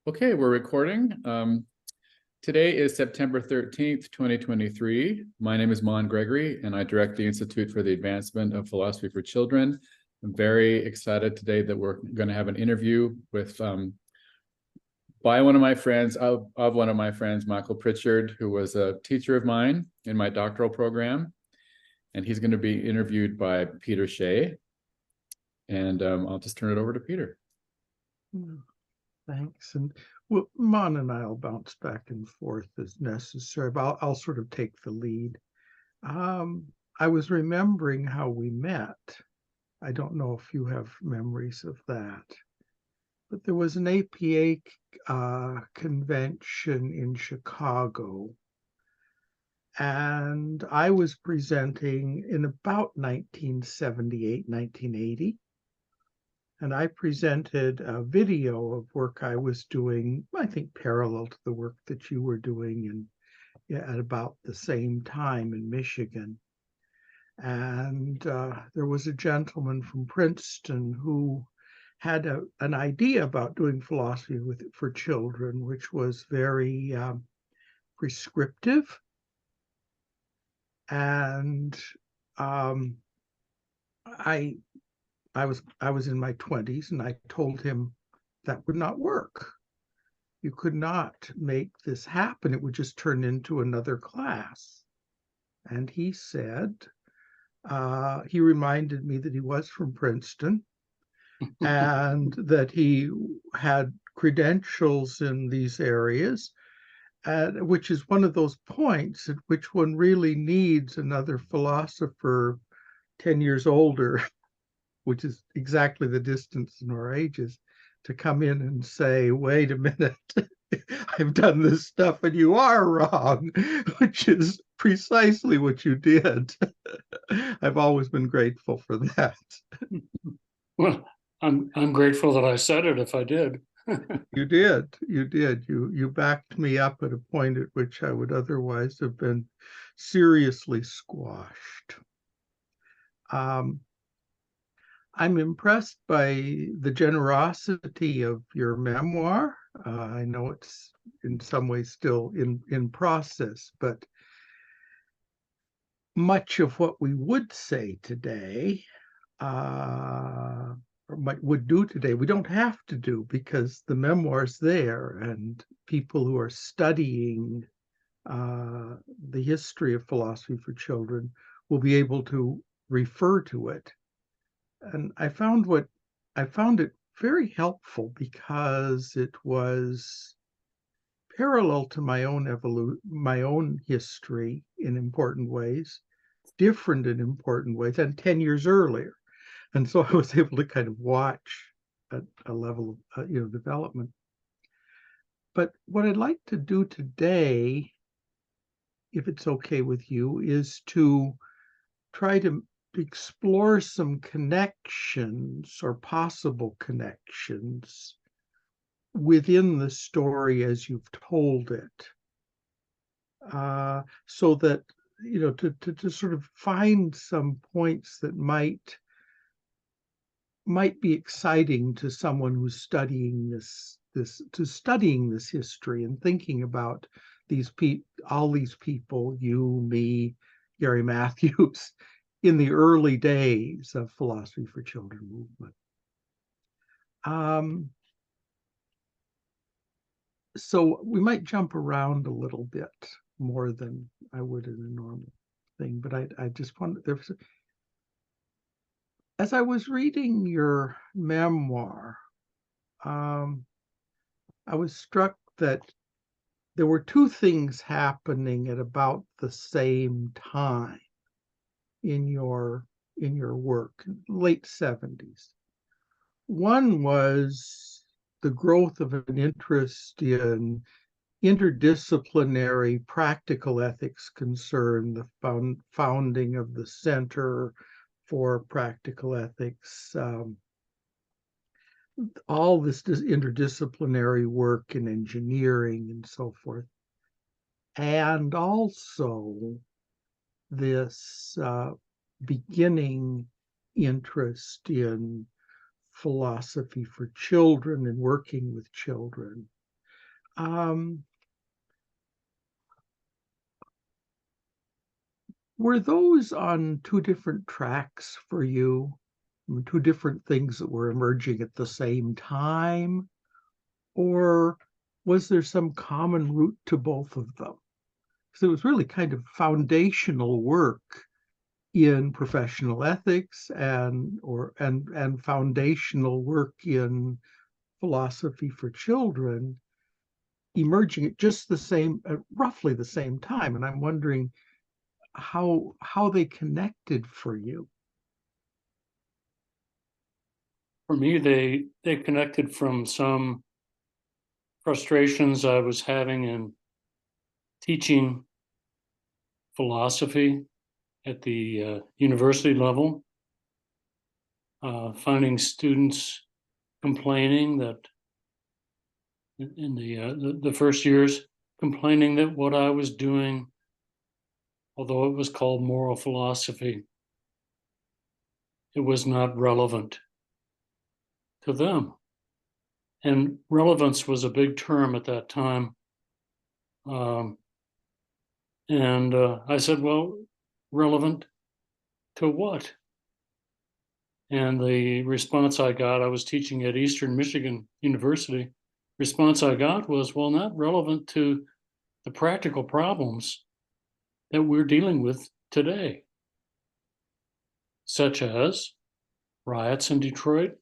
Okay, we're recording. Today is September 13th, 2023. My name is Mon Gregory, and I direct the Institute for the Advancement of Philosophy for Children. I'm very excited today that we're going to have an interview with by one of my friends, Michael Pritchard, who was a teacher of mine in my doctoral program. And he's going to be interviewed by Peter Shea. And I'll just turn it over to Peter. Thanks. And well, Mon and I'll bounce back and forth as necessary, but I'll sort of take the lead. I was remembering how we met. I don't know if you have memories of that, but there was an APA convention in Chicago, and I was presenting in about 1978, 1980. And I presented a video of work I was doing, I think parallel to the work that you were doing at about the same time in Michigan. And there was a gentleman from Princeton who had an idea about doing philosophy for children, which was very prescriptive. And I was in my 20s, and I told him that would not work. You could not make this happen. It would just turn into another class. And he said, he reminded me that he was from Princeton and that he had credentials in these areas, which is one of those points at which one really needs another philosopher 10 years older, which is exactly the distance in our ages, to come in and say, wait a minute, I've done this stuff and you are wrong, which is precisely what you did. I've always been grateful for that. Well, I'm grateful that I said it if I did. You did. You backed me up at a point at which I would otherwise have been seriously squashed. I'm impressed by the generosity of your memoir. I know it's in some ways still in process, but much of what we would say today, or would do today, we don't have to do because the memoir's there, and people who are studying the history of philosophy for children will be able to refer to it. And I found it very helpful because it was parallel to my own history in important ways, different in important ways, and 10 years earlier. And so I was able to kind of watch at a level of development. But what I'd like to do today, if it's okay with you, is to try to explore some connections or possible connections within the story as you've told it, so that to sort of find some points that might be exciting to someone who's studying this history and thinking about all these people, you, me, Gary Matthews, in the early days of philosophy for children movement. So we might jump around a little bit more than I would in a normal thing, but I just wanted, as I was reading your memoir, I was struck that there were two things happening at about the same time in your work, late 70s. One was the growth of an interest in interdisciplinary practical ethics concern, the founding of the Center for Practical Ethics, all this interdisciplinary work in engineering and so forth. And also this beginning interest in philosophy for children and working with children. Were those on two different tracks for you? Two different things that were emerging at the same time? Or was there some common root to both of them? Because it was really kind of foundational work in professional ethics and foundational work in philosophy for children emerging at just roughly the same time. And I'm wondering how they connected for you. For me, they connected from some frustrations I was having in teaching philosophy at the university level, finding students complaining that in the first years, complaining that what I was doing, although it was called moral philosophy, it was not relevant to them. And relevance was a big term at that time. And I said, well, relevant to what? And the response I got, I was teaching at Eastern Michigan University, response I got was, well, not relevant to the practical problems that we're dealing with today, such as riots in Detroit,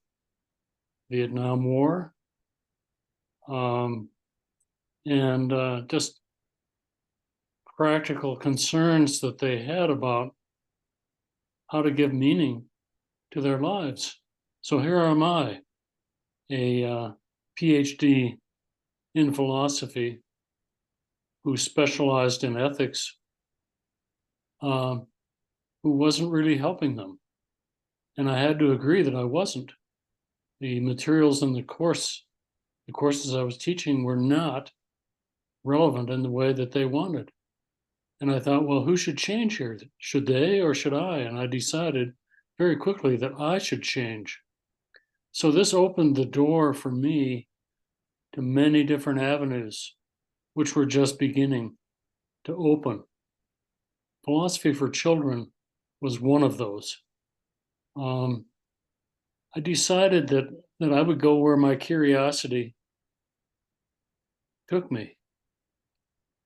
Vietnam War, and just practical concerns that they had about how to give meaning to their lives. So here am I, a PhD in philosophy who specialized in ethics, who wasn't really helping them. And I had to agree that I wasn't. The materials in the courses I was teaching were not relevant in the way that they wanted. And I thought, well, who should change here? Should they or should I? And I decided very quickly that I should change. So this opened the door for me to many different avenues, which were just beginning to open. Philosophy for children was one of those. I decided that I would go where my curiosity took me.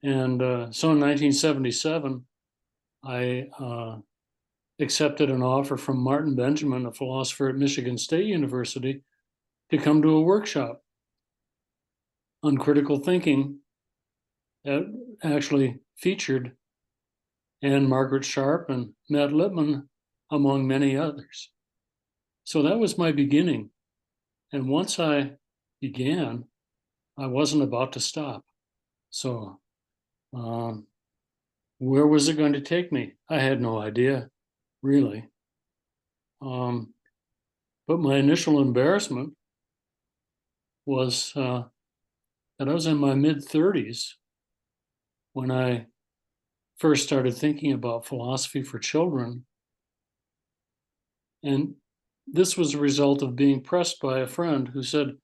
And so in 1977, I accepted an offer from Martin Benjamin, a philosopher at Michigan State University, to come to a workshop on critical thinking that actually featured Anne Margaret Sharp and Matt Lipman, among many others. So that was my beginning. And once I began, I wasn't about to stop. So where was it going to take me? I had no idea, really. But my initial embarrassment was that I was in my mid-30s when I first started thinking about philosophy for children. And this was a result of being pressed by a friend who said,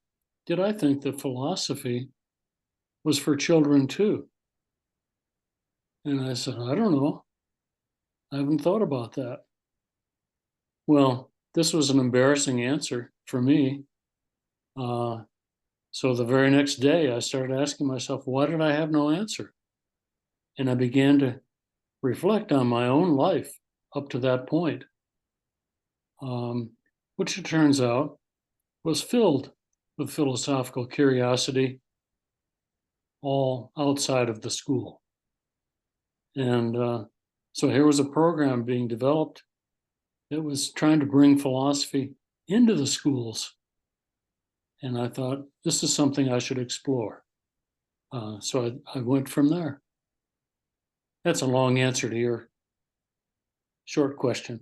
did I think that philosophy was for children too? And I said, I don't know. I haven't thought about that. Well, this was an embarrassing answer for me. So the very next day, I started asking myself, why did I have no answer? And I began to reflect on my own life up to that point, which it turns out was filled with philosophical curiosity, all outside of the school. And so here was a program being developed that was trying to bring philosophy into the schools. And I thought, this is something I should explore. So I went from there. That's a long answer to your short question.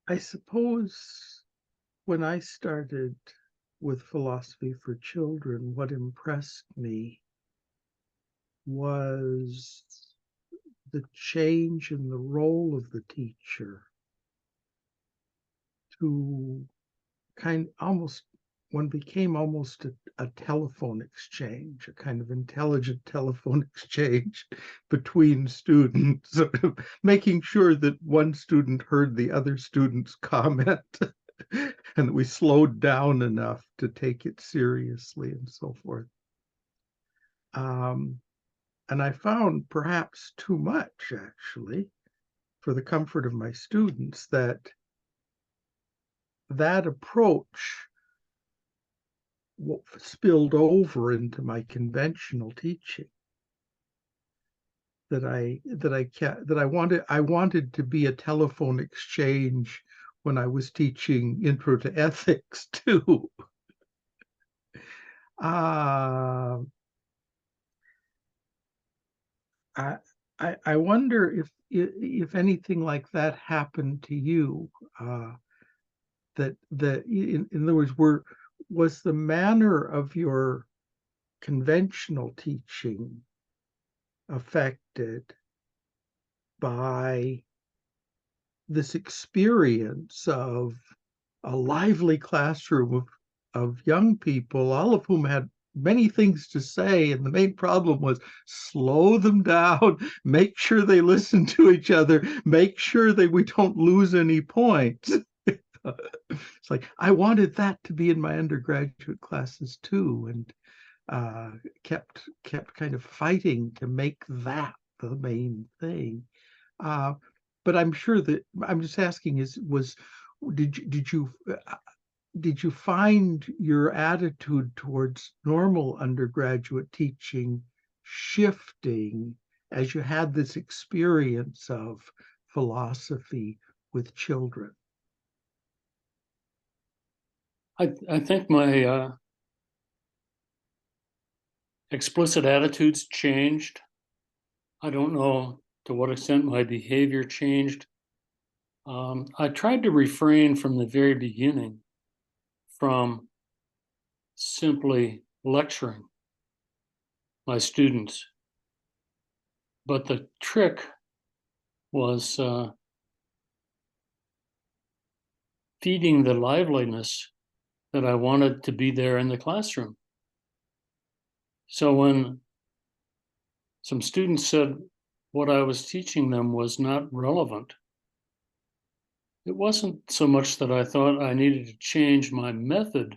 I suppose when I started with philosophy for children, what impressed me was the change in the role of the teacher to one became almost a telephone exchange, a kind of intelligent telephone exchange between students, sort of making sure that one student heard the other student's comment and that we slowed down enough to take it seriously and so forth. And I found perhaps too much, actually, for the comfort of my students, that approach spilled over into my conventional teaching. I wanted to be a telephone exchange when I was teaching Intro to Ethics too. I wonder if anything like that happened to you. In other words, was the manner of your conventional teaching affected by this experience of a lively classroom of young people, all of whom had many things to say, and the main problem was slow them down, make sure they listen to each other, make sure that we don't lose any points. It's like I wanted that to be in my undergraduate classes too, and kept kind of fighting to make that the main thing. But I'm sure that I'm just asking: did you find your attitude towards normal undergraduate teaching shifting as you had this experience of philosophy with children? I think my explicit attitudes changed. I don't know to what extent my behavior changed. I tried to refrain from the very beginning from simply lecturing my students. But the trick was feeding the liveliness that I wanted to be there in the classroom. So when some students said what I was teaching them was not relevant, it wasn't so much that I thought I needed to change my method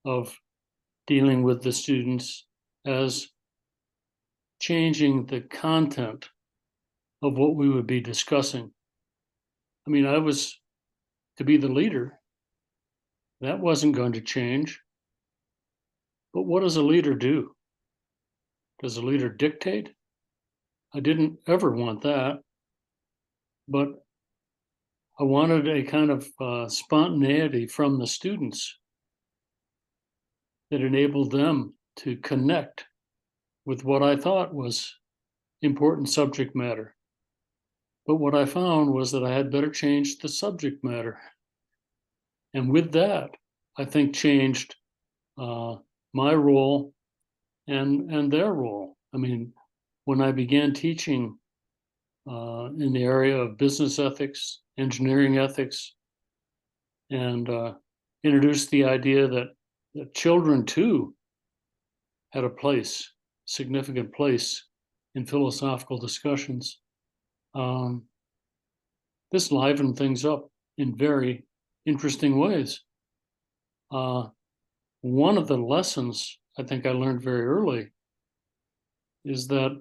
of dealing with the students as changing the content of what we would be discussing. I mean, I was to be the leader. That wasn't going to change. But what does a leader do? Does a leader dictate? I didn't ever want that. But I wanted a kind of spontaneity from the students that enabled them to connect with what I thought was important subject matter. But what I found was that I had better change the subject matter. And with that, I think changed my role and their role. I mean, when I began teaching in the area of business ethics, engineering ethics, and introduced the idea that children too had a place, significant place in philosophical discussions. This livened things up in very interesting ways. One of the lessons I think I learned very early is that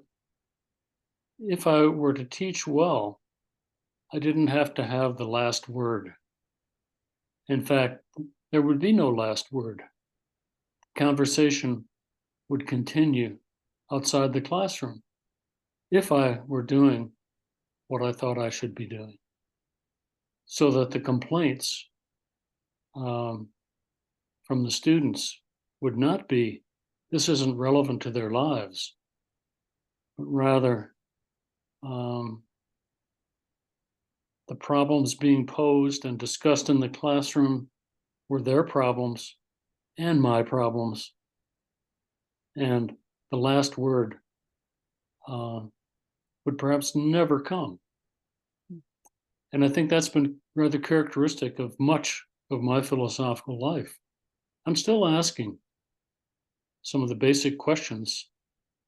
if I were to teach well, I didn't have to have the last word. In fact, there would be no last word. Conversation would continue outside the classroom if I were doing what I thought I should be doing, so that the complaints from the students would not be, this isn't relevant to their lives, but rather the problems being posed and discussed in the classroom were their problems and my problems. And the last word would perhaps never come. And I think that's been rather characteristic of much of my philosophical life. I'm still asking some of the basic questions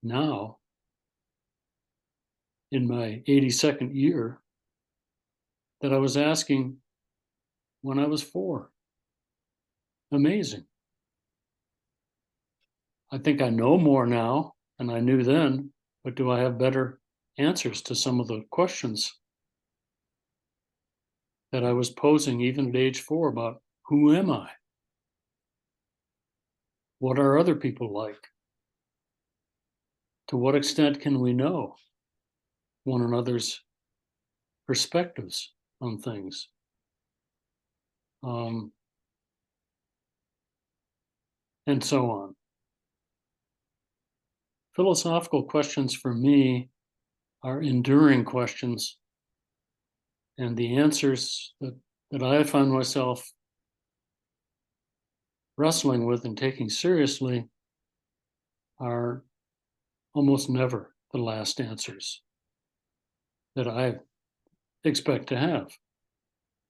now in my 82nd year that I was asking when I was 4. Amazing. I think I know more now than I knew then, but do I have better answers to some of the questions that I was posing even at age 4 about who am I? What are other people like? To what extent can we know one another's perspectives on things? And so on. Philosophical questions for me are enduring questions, and the answers that I find myself wrestling with and taking seriously are almost never the last answers that I expect to have.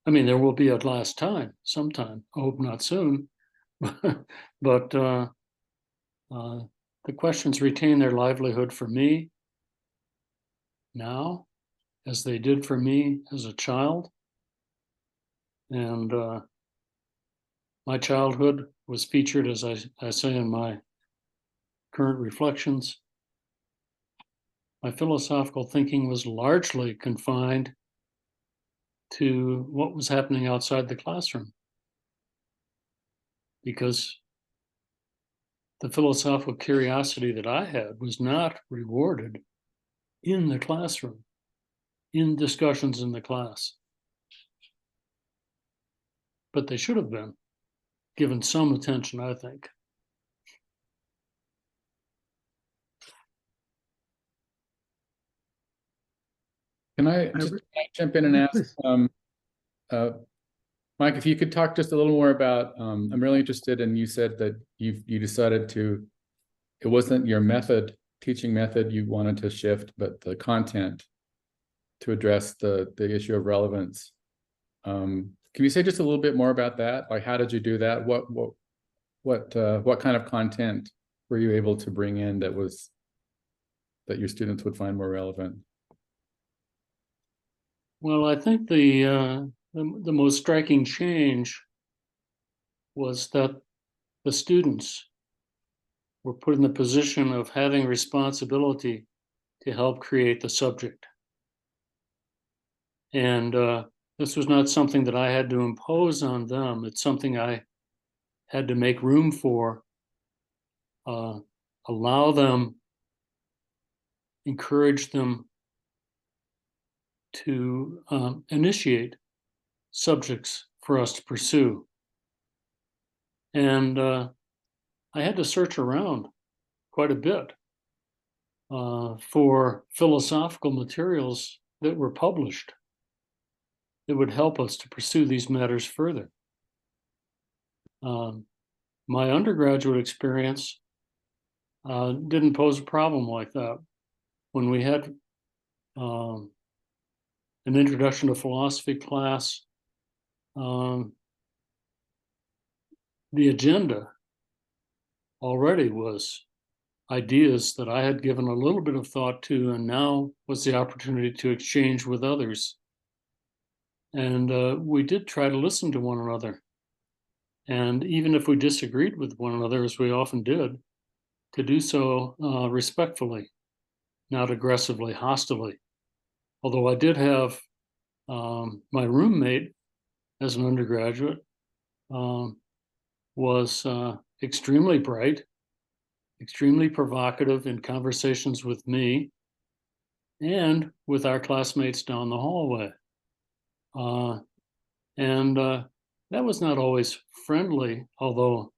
I mean, there will be a last time sometime. I hope not soon, but the questions retain their livelihood for me now, as they did for me as a child. And my childhood was featured, as I say in my current reflections. My philosophical thinking was largely confined to what was happening outside the classroom, because the philosophical curiosity that I had was not rewarded in the classroom, in discussions in the class. But they should have been given some attention, I think. Can I just jump in and ask, Mike, if you could talk just a little more about, I'm really interested in, you said that you decided it wasn't your teaching method you wanted to shift, but the content to address the issue of relevance. Can you say just a little bit more about that? Like, how did you do that? What kind of content were you able to bring in that your students would find more relevant? Well, I think the most striking change was that the students were put in the position of having responsibility to help create the subject. And this was not something that I had to impose on them. It's something I had to make room for, allow them, encourage them to initiate subjects for us to pursue. And I had to search around quite a bit for philosophical materials that were published that would help us to pursue these matters further. My undergraduate experience didn't pose a problem like that. When we had an introduction to philosophy class, the agenda already was ideas that I had given a little bit of thought to, and now was the opportunity to exchange with others. And we did try to listen to one another. And even if we disagreed with one another, as we often did, to do so respectfully, not aggressively, hostilely. Although I did have my roommate as an undergraduate was extremely bright, extremely provocative in conversations with me and with our classmates down the hallway. And that was not always friendly, although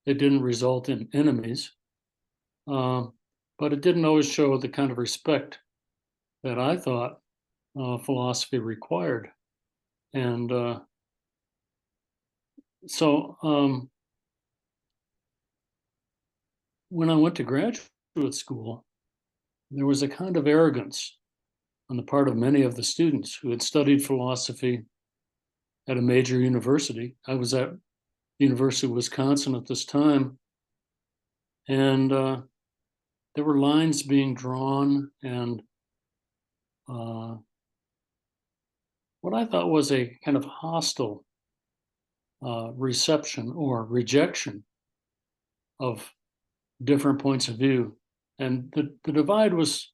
it didn't result in enemies. But it didn't always show the kind of respect that I thought philosophy required. And so when I went to graduate school, there was a kind of arrogance on the part of many of the students who had studied philosophy at a major university. I was at the University of Wisconsin at this time, and there were lines being drawn, and what I thought was a kind of hostile reception or rejection of different points of view. And the divide was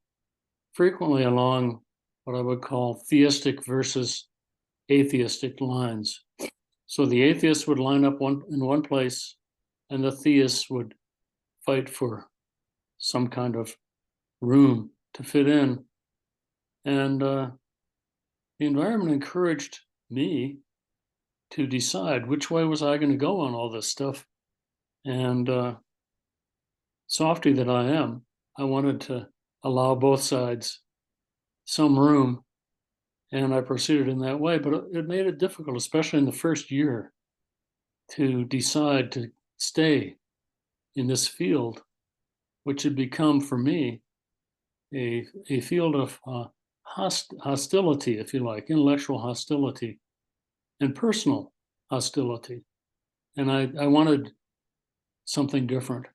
frequently along what I would call theistic versus atheistic lines. So the atheists would line up in one place, and the theists would fight for some kind of room to fit in. And the environment encouraged me to decide which way was I going to go on all this stuff. And softy that I am, I wanted to allow both sides some room, and I proceeded in that way. But it made it difficult, especially in the first year, to decide to stay in this field, which had become for me a field of hostility, if you like, intellectual hostility and personal hostility. And I wanted something different.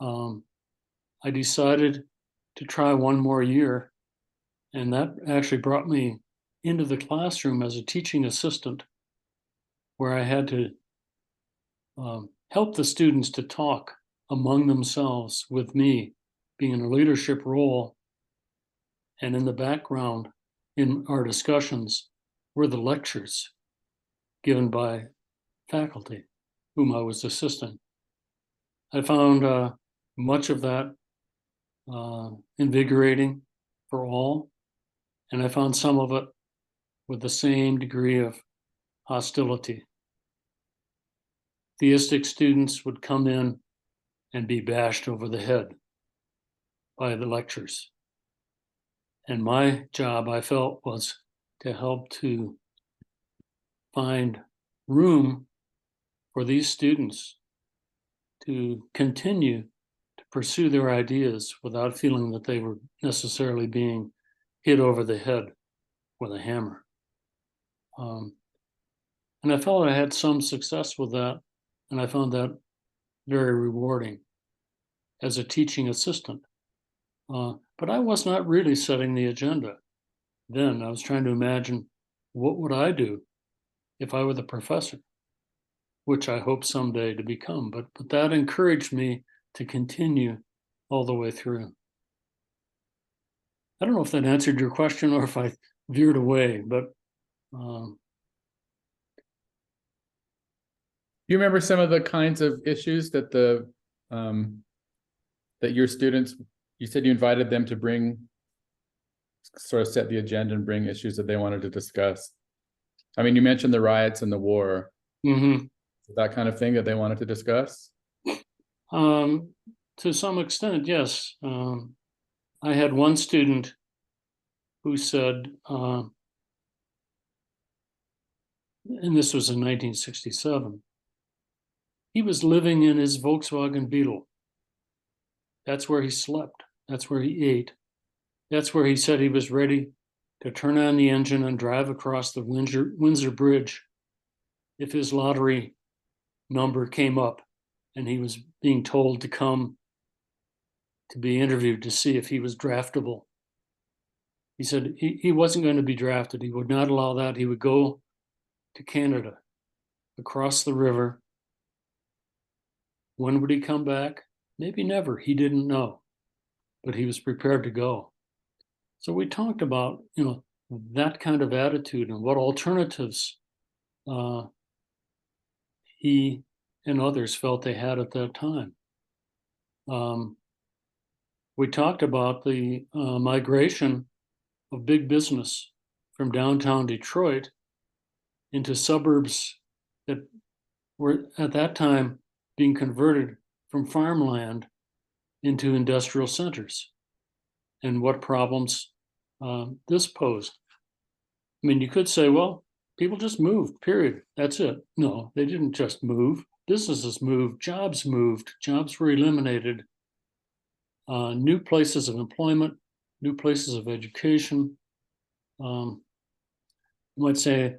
I decided to try one more year, and that actually brought me into the classroom as a teaching assistant, where I had to help the students to talk among themselves with me, being in a leadership role. And in the background, in our discussions, were the lectures given by faculty whom I was assisting. I found much of that invigorating for all, and I found some of it with the same degree of hostility. Theistic students would come in and be bashed over the head by the lectures. And my job, I felt, was to help to find room for these students to continue to pursue their ideas without feeling that they were necessarily being hit over the head with a hammer. And I felt I had some success with that, and I found that very rewarding as a teaching assistant. But I was not really setting the agenda then. I was trying to imagine, what would I do if I were the professor, which I hope someday to become. But that encouraged me to continue all the way through. I don't know if that answered your question or if I veered away, but You remember some of the kinds of issues that that your students, you said you invited them to bring, sort of set the agenda and bring issues that they wanted to discuss. I mean, you mentioned the riots and the war. mm-hmm. That kind of thing that they wanted to discuss? To some extent, yes. I had one student who said, and this was in 1967, he was living in his Volkswagen Beetle. That's where he slept. That's where he ate. That's where he said he was ready to turn on the engine and drive across the Windsor Bridge if his lottery number came up and he was being told to come to be interviewed to see if he was draftable. He said he wasn't going to be drafted. He would not allow that. He would go to Canada, across the river. When would he come back? Maybe never. He didn't know, but he was prepared to go. So we talked about, that kind of attitude and what alternatives he and others felt they had at that time. We talked about the migration of big business from downtown Detroit into suburbs that were at that time being converted from farmland into industrial centers, and what problems this posed. I mean, you could say, well, people just moved, period. That's it. No, they didn't just move. Businesses moved, jobs were eliminated, new places of employment, new places of education. You might say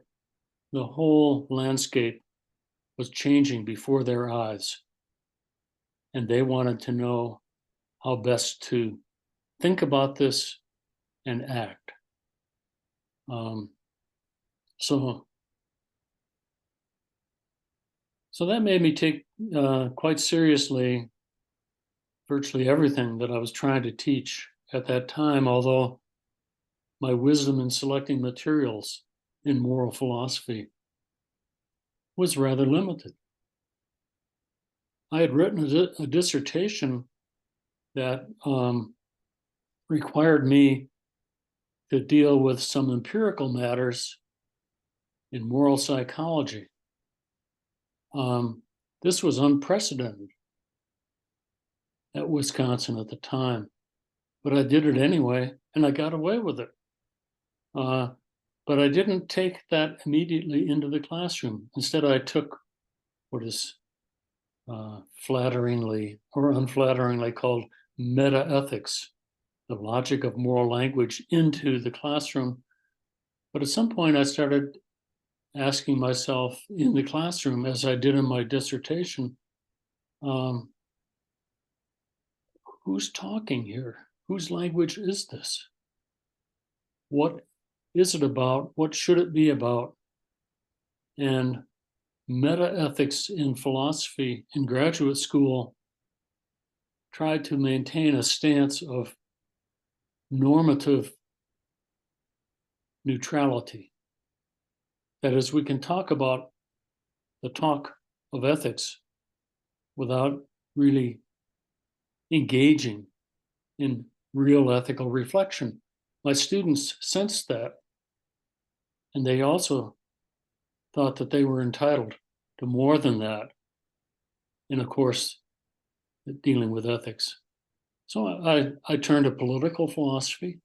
the whole landscape was changing before their eyes. And they wanted to know how best to think about this and act. So that made me take quite seriously virtually everything that I was trying to teach at that time, although my wisdom in selecting materials in moral philosophy was rather limited. I had written a dissertation that required me to deal with some empirical matters in moral psychology. This was unprecedented at Wisconsin at the time, but I did it anyway, and I got away with it. But I didn't take that immediately into the classroom. Instead, I took what is flatteringly or unflatteringly called meta-ethics, the logic of moral language, into the classroom. But at some point, I started asking myself in the classroom, as I did in my dissertation, who's talking here? Whose language is this? What is it about? What should it be about? And meta-ethics in philosophy in graduate school tried to maintain a stance of normative neutrality. That is, we can talk about the talk of ethics without really engaging in real ethical reflection. My students sensed that, and they also thought that they were entitled to more than that in a course dealing with ethics. So I turned to political philosophy,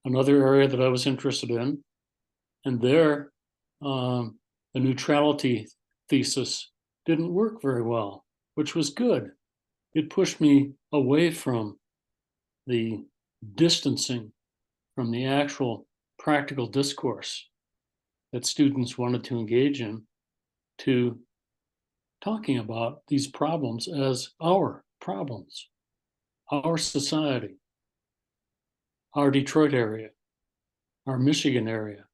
another area that I was interested in, and there the neutrality thesis didn't work very well, which was good. It pushed me away from the distancing from the actual practical discourse that students wanted to engage in, to talking about these problems as our problems, our society, our Detroit area, our Michigan area,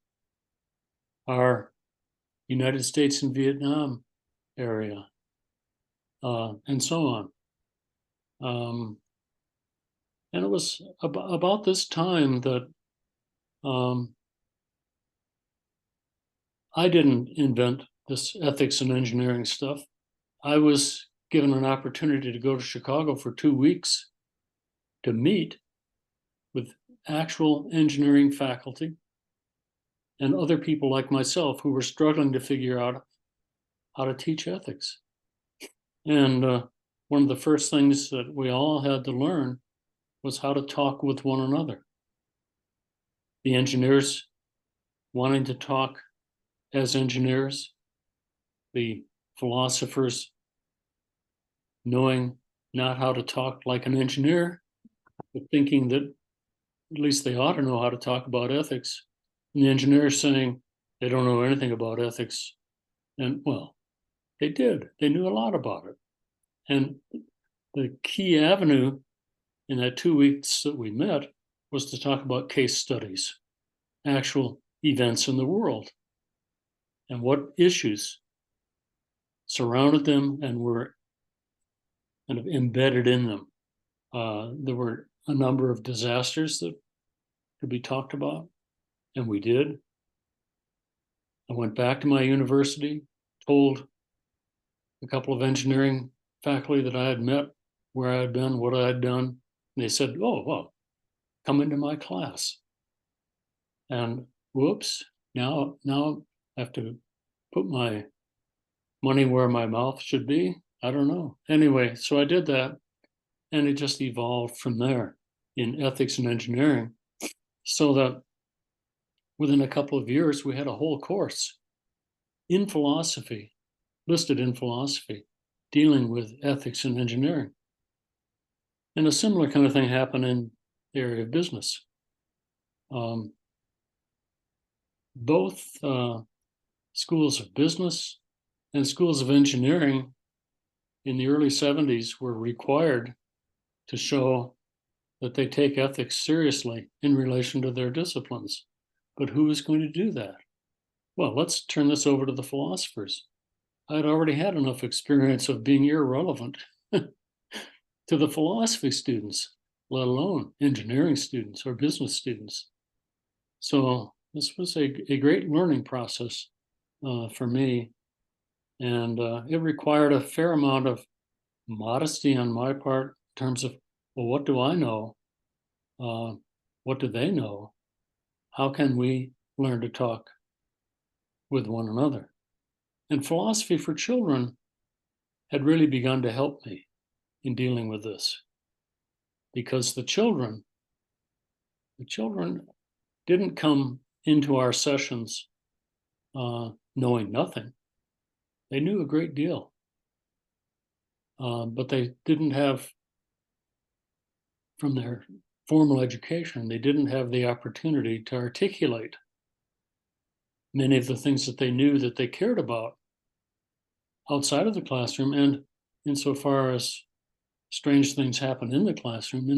our United States and Vietnam area, and so on. And it was about this time that I didn't invent this ethics and engineering stuff. I was given an opportunity to go to Chicago for 2 weeks to meet with actual engineering faculty and other people like myself who were struggling to figure out how to teach ethics. And one of the first things that we all had to learn was how to talk with one another. The engineers wanting to talk as engineers, the philosophers knowing not how to talk like an engineer, but thinking that at least they ought to know how to talk about ethics. And the engineers saying they don't know anything about ethics. And well, they did. They knew a lot about it. And the key avenue in that 2 weeks that we met was to talk about case studies, actual events in the world, and what issues surrounded them and were kind of embedded in them. There were a number of disasters that could be talked about, and we did. I went back to my university, told a couple of engineering faculty that I had met where I had been, what I had done. And they said, oh, well, come into my class. And whoops, now I have to put my money where my mouth should be. I don't know. Anyway, so I did that, and it just evolved from there in ethics and engineering, so that within a couple of years, we had a whole course in philosophy, listed in philosophy, dealing with ethics and engineering. And a similar kind of thing happened in the area of business. Both schools of business and schools of engineering in the early 70s were required to show that they take ethics seriously in relation to their disciplines. But who is going to do that? Well, let's turn this over to the philosophers. I'd already had enough experience of being irrelevant to the philosophy students, let alone engineering students or business students. So this was a great learning process for me. And it required a fair amount of modesty on my part in terms of, well, what do I know? What do they know? How can we learn to talk with one another? And philosophy for children had really begun to help me in dealing with this, because the children didn't come into our sessions knowing nothing. They knew a great deal, but they didn't have, from their formal education, they didn't have the opportunity to articulate many of the things that they knew that they cared about outside of the classroom, and insofar as strange things happen in the classroom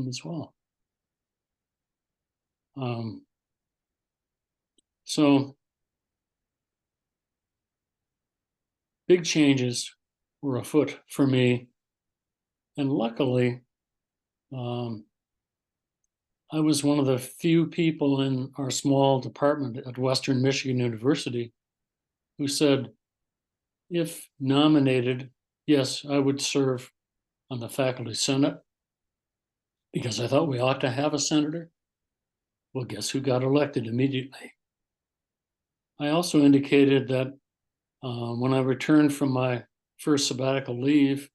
as well. So big changes were afoot for me, and luckily, I was one of the few people in our small department at Western Michigan University who said, if nominated, yes, I would serve on the faculty senate, because I thought we ought to have a senator. Well, guess who got elected immediately? I also indicated that when I returned from my first sabbatical leave,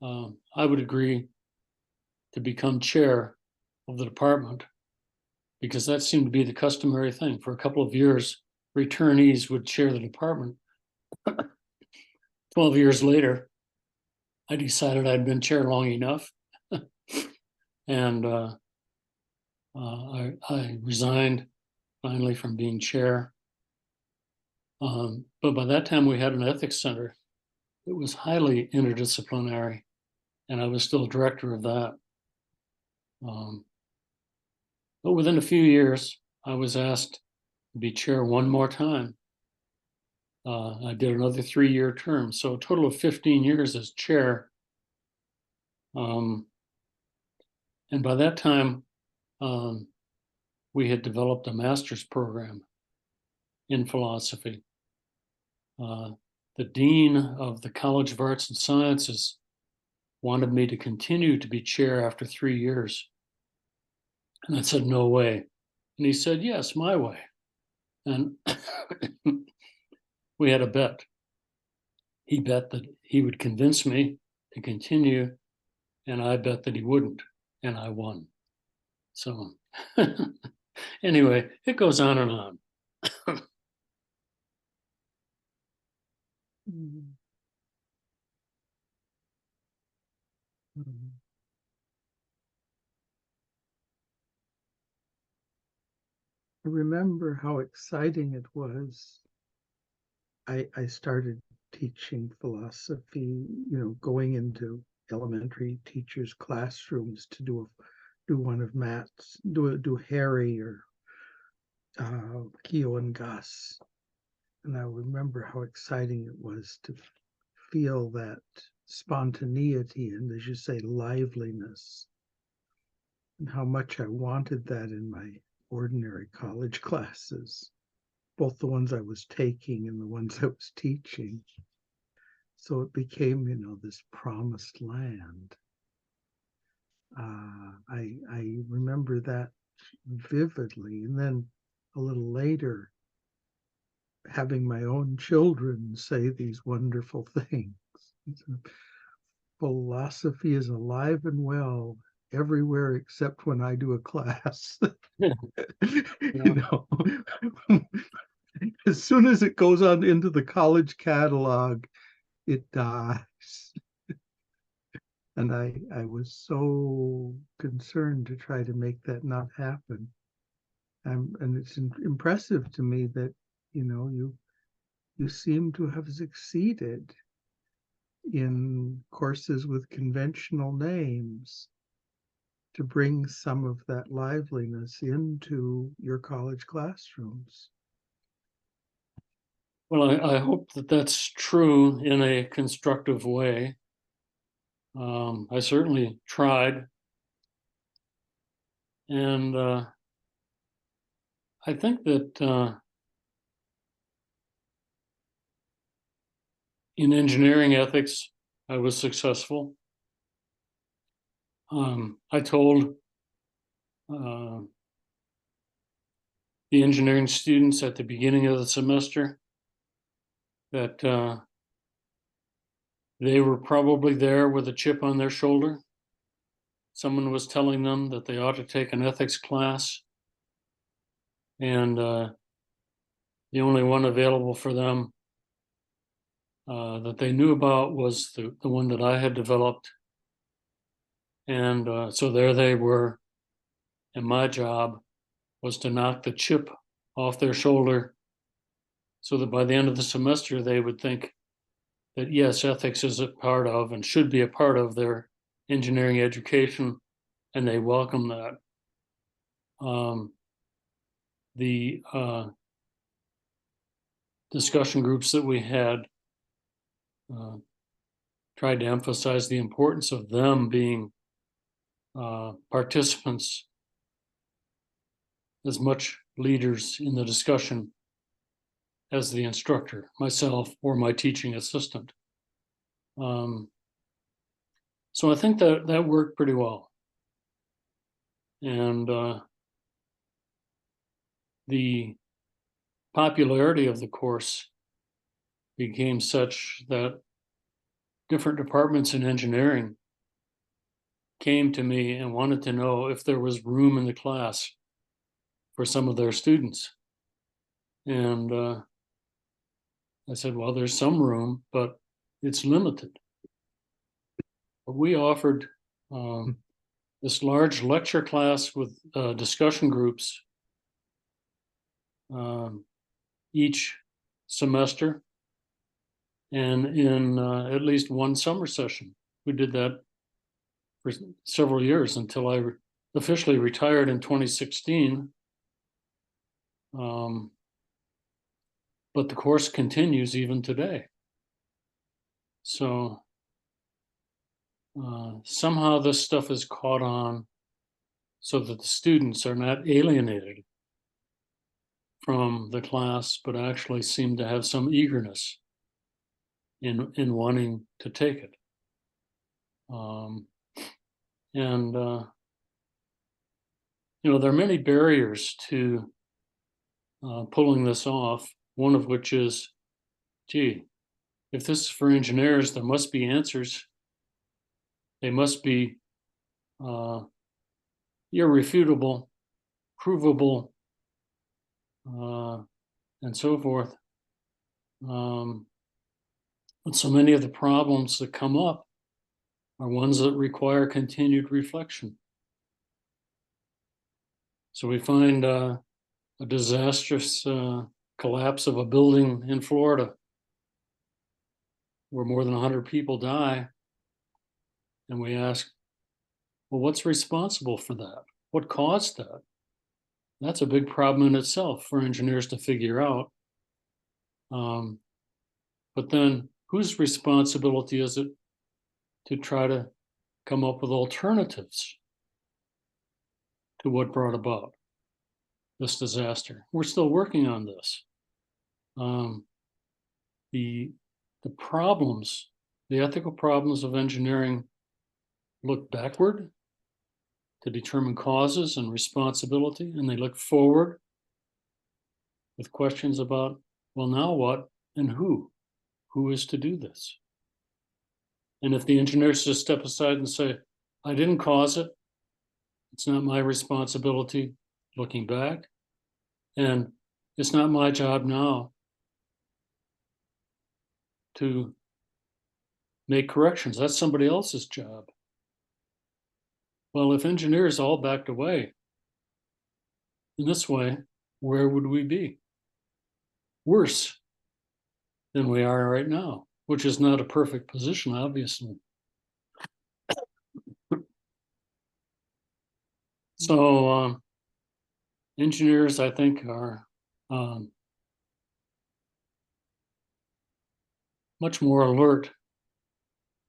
I would agree to become chair of the department, because that seemed to be the customary thing. For a couple of years, returnees would chair the department. 12 years later, I decided I'd been chair long enough, and I resigned finally from being chair. But by that time, we had an ethics center. It was highly interdisciplinary, and I was still director of that. But within a few years, I was asked to be chair one more time. I did another 3-year term, so a total of 15 years as chair. And by that time, we had developed a master's program in philosophy. The dean of the College of Arts and Sciences wanted me to continue to be chair after 3 years. And I said, no way. And he said, yes, my way. And we had a bet. He bet that he would convince me to continue, and I bet that he wouldn't, and I won. So anyway, it goes on and on. I remember how exciting it was. I started teaching philosophy, going into elementary teachers' classrooms to do one of Matt's, do Harry or Keo and Gus. And I remember how exciting it was to feel that spontaneity and, as you say, liveliness, and how much I wanted that in my ordinary college classes, both the ones I was taking and the ones I was teaching. So it became, this promised land. I remember that vividly. And then a little later, having my own children say these wonderful things. Philosophy is alive and well everywhere except when I do a class. As soon as it goes on into the college catalog, it dies. And I was so concerned to try to make that not happen. And it's impressive to me that, you you seem to have succeeded in courses with conventional names to bring some of that liveliness into your college classrooms. Well, I hope that that's true in a constructive way. I certainly tried. And I think that in engineering ethics, I was successful. I told the engineering students at the beginning of the semester that they were probably there with a chip on their shoulder. Someone was telling them that they ought to take an ethics class, and the only one available for them that they knew about was the one that I had developed. And so there they were, and my job was to knock the chip off their shoulder so that by the end of the semester they would think that yes, ethics is a part of and should be a part of their engineering education, and they welcome that. The discussion groups that we had tried to emphasize the importance of them being participants, as much leaders in the discussion as the instructor, myself, or my teaching assistant. So I think that worked pretty well. And the popularity of the course became such that different departments in engineering came to me and wanted to know if there was room in the class for some of their students. And I said, well, there's some room, but it's limited. But we offered this large lecture class with discussion groups each semester, and in at least one summer session. We did that for several years until I officially retired in 2016. But the course continues even today. So somehow this stuff is caught on so that the students are not alienated from the class, but actually seem to have some eagerness in wanting to take it. You know, there are many barriers to pulling this off, one of which is, gee, if this is for engineers, there must be answers. They must be irrefutable, provable, and so forth. But so many of the problems that come up are ones that require continued reflection. So we find a disastrous collapse of a building in Florida where more than 100 people die. And we ask, well, what's responsible for that? What caused that? That's a big problem in itself for engineers to figure out. But then whose responsibility is it to try to come up with alternatives to what brought about this disaster? We're still working on this. The problems, the ethical problems of engineering look backward to determine causes and responsibility, and they look forward with questions about, well, now what and who? Who is to do this? And if the engineers just step aside and say, I didn't cause it, it's not my responsibility looking back, and it's not my job now to make corrections. That's somebody else's job. Well, if engineers all backed away in this way, where would we be? Worse. than we are right now, which is not a perfect position, obviously. So engineers, I think, are much more alert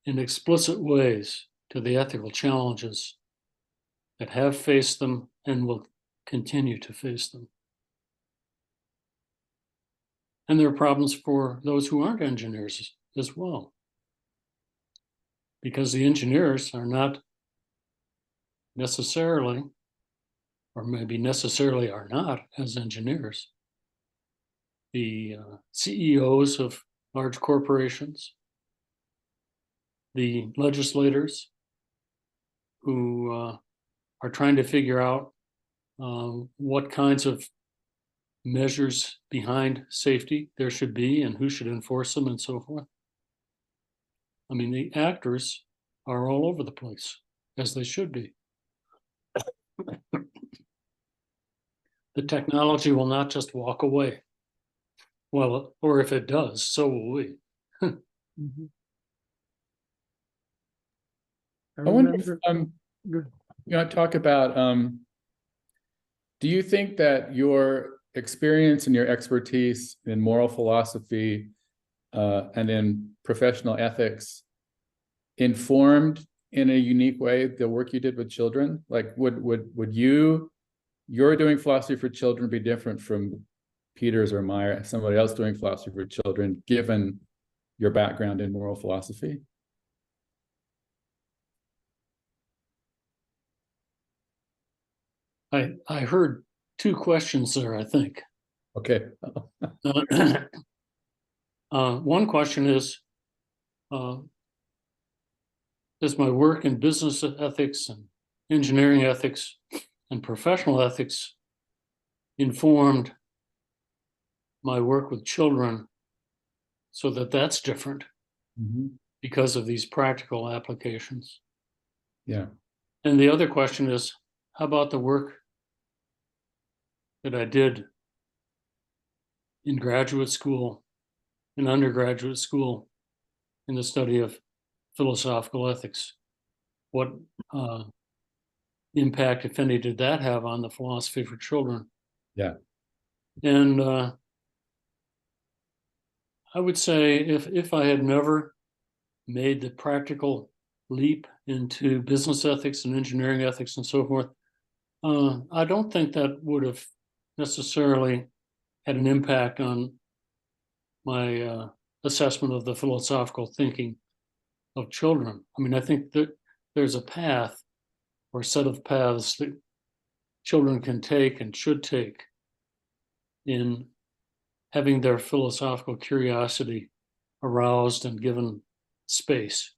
in explicit ways to the ethical challenges that have faced them and will continue to face them. And there are problems for those who aren't engineers as well, because the engineers are not necessarily, or maybe necessarily are not as engineers, the CEOs of large corporations, the legislators who are trying to figure out what kinds of measures behind safety there should be and who should enforce them and so forth. I mean, the actors are all over the place, as they should be. The technology will not just walk away. Well, or if it does, so will we. Mhm. I wonder if, Good. talk about, do you think that your experience and your expertise in moral philosophy and in professional ethics informed in a unique way the work you did with children? Like, would you're doing philosophy for children be different from Peters or Meyer, somebody else doing philosophy for children, given your background in moral philosophy? I heard two questions there, I think. Okay. One question is my work in business ethics and engineering ethics and professional ethics informed my work with children so that that's different because of these practical applications? Yeah. And the other question is, how about the work that I did in graduate school, in undergraduate school, in the study of philosophical ethics? What impact, if any, did that have on the philosophy for children? Yeah. And I would say if I had never made the practical leap into business ethics and engineering ethics and so forth, I don't think that would have necessarily had an impact on my assessment of the philosophical thinking of children. I mean, I think that there's a path or a set of paths that children can take and should take in having their philosophical curiosity aroused and given space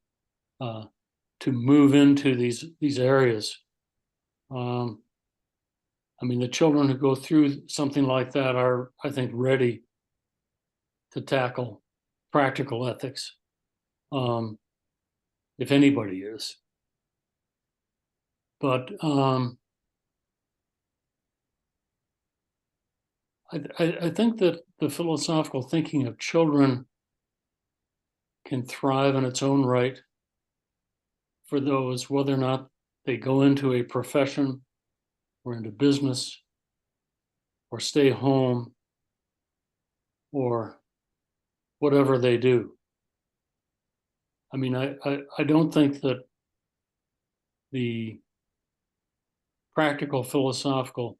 to move into these areas. I mean, the children who go through something like that are, I think, ready to tackle practical ethics, if anybody is. But I think that the philosophical thinking of children can thrive in its own right for those, whether or not they go into a profession or into business or stay home or whatever they do. I mean, I don't think that the practical philosophical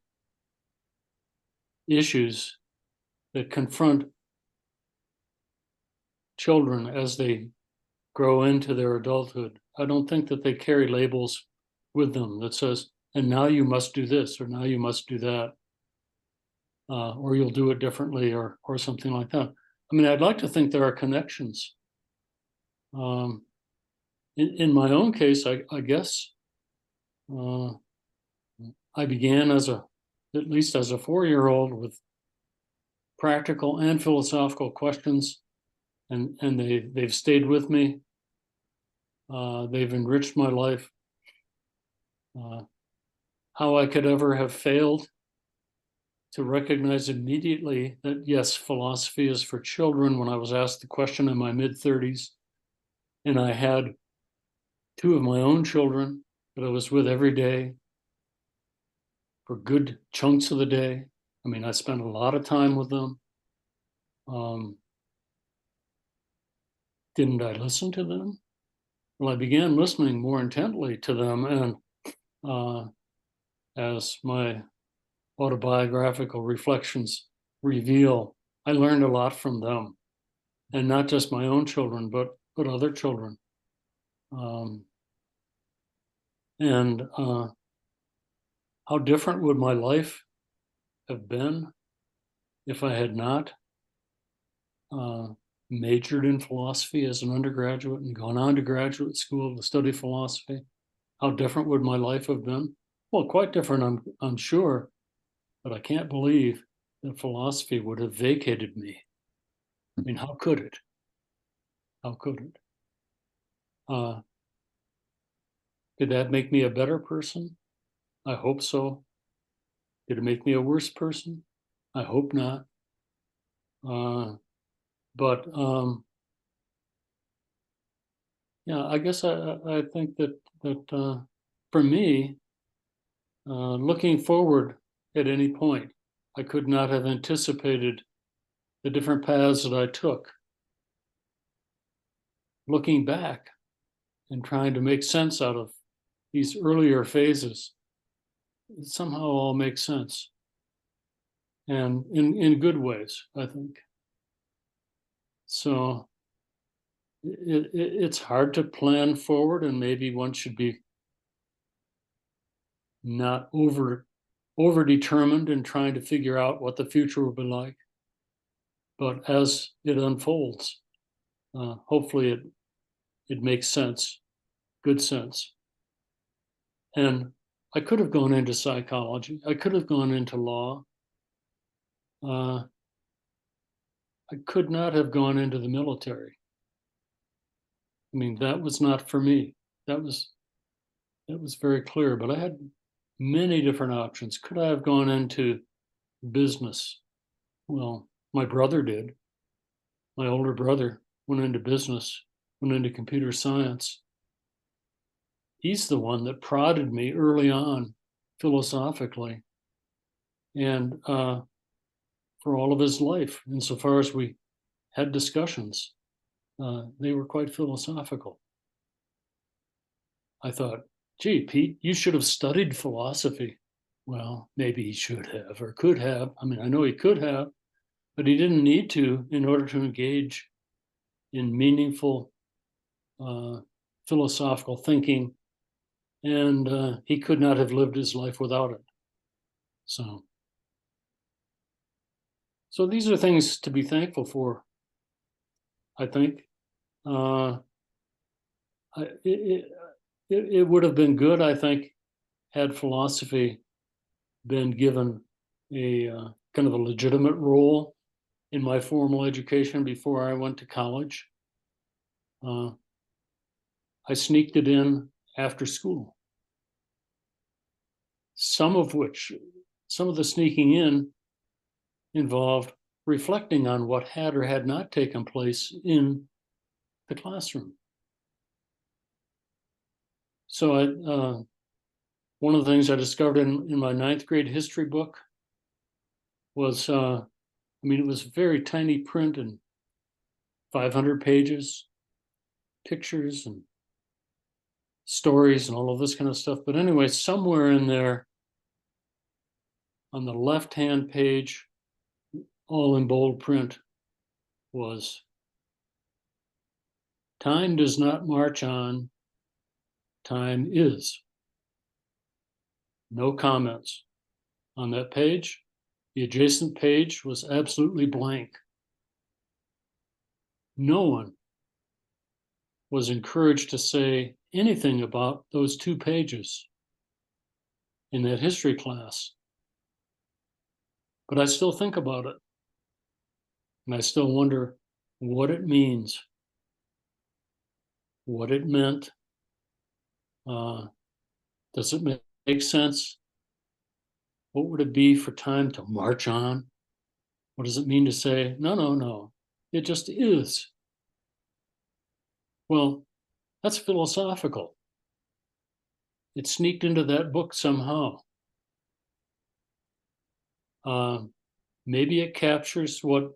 issues that confront children as they grow into their adulthood, I don't think that they carry labels with them that says, and now you must do this, or now you must do that, or you'll do it differently, or something like that. I mean, I'd like to think there are connections. In my own case, I guess I began at least as a 4-year-old with practical and philosophical questions, and they've stayed with me. They've enriched my life. How I could ever have failed to recognize immediately that, yes, philosophy is for children. When I was asked the question in my mid-30s, and I had two of my own children that I was with every day for good chunks of the day. I mean, I spent a lot of time with them. Didn't I listen to them? Well, I began listening more intently to them, and as my autobiographical reflections reveal, I learned a lot from them, and not just my own children, but other children. And how different would my life have been if I had not majored in philosophy as an undergraduate and gone on to graduate school to study philosophy? How different would my life have been? Well, quite different, I'm sure, but I can't believe that philosophy would have vacated me. I mean, how could it? How could it? Did that make me a better person? I hope so. Did it make me a worse person? I hope not. But yeah, I guess I think that for me, looking forward at any point, I could not have anticipated the different paths that I took. Looking back and trying to make sense out of these earlier phases, it somehow all makes sense. And in good ways, I think. So it's hard to plan forward, and maybe one should be not over determined in trying to figure out what the future will be like. But as it unfolds, hopefully it makes sense, good sense. And I could have gone into psychology. I could have gone into law. I could not have gone into the military. I mean, that was not for me. That was very clear, but I had many different options. Could I have gone into business? Well, my brother did. My older brother went into business, went into computer science. He's the one that prodded me early on philosophically, and for all of his life, insofar as we had discussions, they were quite philosophical. I thought, gee, Pete, you should have studied philosophy. Well, maybe he should have or could have. I mean, I know he could have, but he didn't need to in order to engage in meaningful philosophical thinking, and he could not have lived his life without it. So these are things to be thankful for, I think. It would have been good, I think, had philosophy been given a kind of a legitimate role in my formal education before I went to college. I sneaked it in after school. Some of the sneaking in involved reflecting on what had or had not taken place in the classroom. So one of the things I discovered in my 9th grade history book was, I mean, it was very tiny print and 500 pages, pictures and stories and all of this kind of stuff. But anyway, somewhere in there on the left-hand page, all in bold print, was "Time does not march on, time is." No comments on that page. The adjacent page was absolutely blank. No one was encouraged to say anything about those 2 pages in that history class. But I still think about it. And I still wonder what it means, what it meant. Does it make sense? What would it be for time to march on? What does it mean to say, no, no, no, it just is? Well, that's philosophical. It sneaked into that book somehow. Maybe it captures what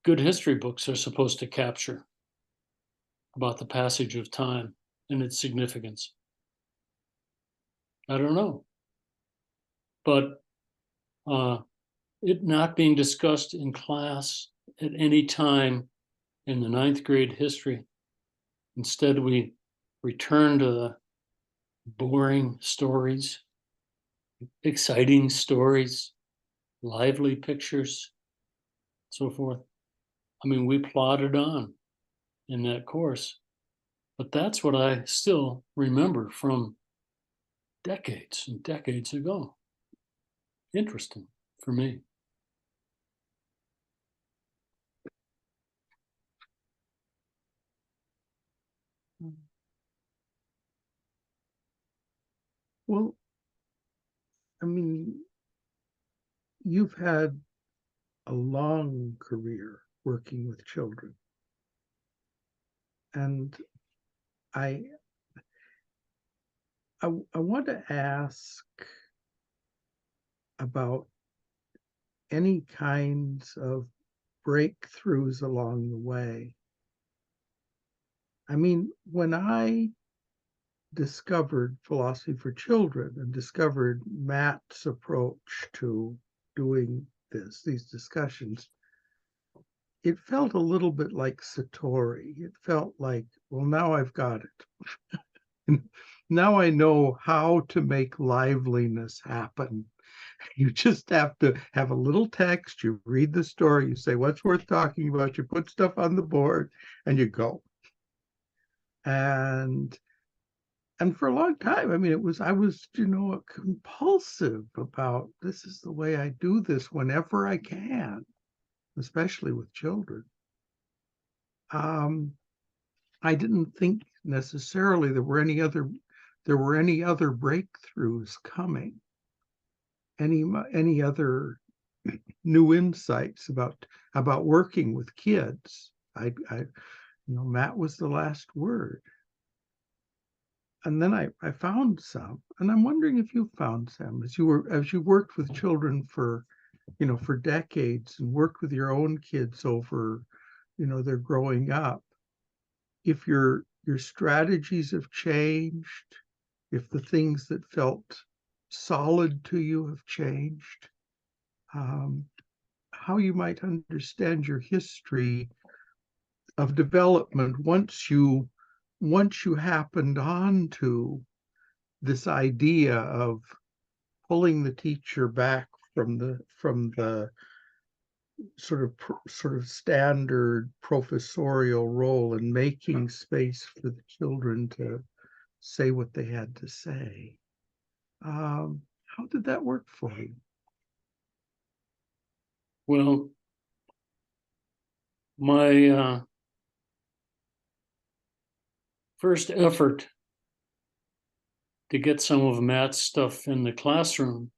good history books are supposed to capture about the passage of time and its significance. I don't know. But it not being discussed in class at any time in the 9th grade history. Instead, we return to the boring stories, exciting stories, lively pictures, so forth. I mean, we plodded on in that course, but that's what I still remember from decades and decades ago. Interesting for me. Well, I mean, you've had a long career working with children. And I want to ask about any kinds of breakthroughs along the way. I mean, when I discovered philosophy for children and discovered Matt's approach to doing these discussions, it felt a little bit like Satori. It felt like, well, now I've got it. Now I know how to make liveliness happen. You just have to have a little text, you read the story, you say what's worth talking about, you put stuff on the board, and you go. And for a long time, I mean, I was, compulsive about this is the way I do this whenever I can, especially with children. I didn't think necessarily there were any other breakthroughs coming, any other new insights about working with kids. Matt was the last word. And then I found some, and I'm wondering if you found some as you worked with children for decades and worked with your own kids over, their growing up. If your strategies have changed, if the things that felt solid to you have changed, how you might understand your history of development once you happened on to this idea of pulling the teacher back from the sort of standard professorial role and making space for the children to say what they had to say. How did that work for you? Well, my first effort to get some of Matt's stuff in the classroom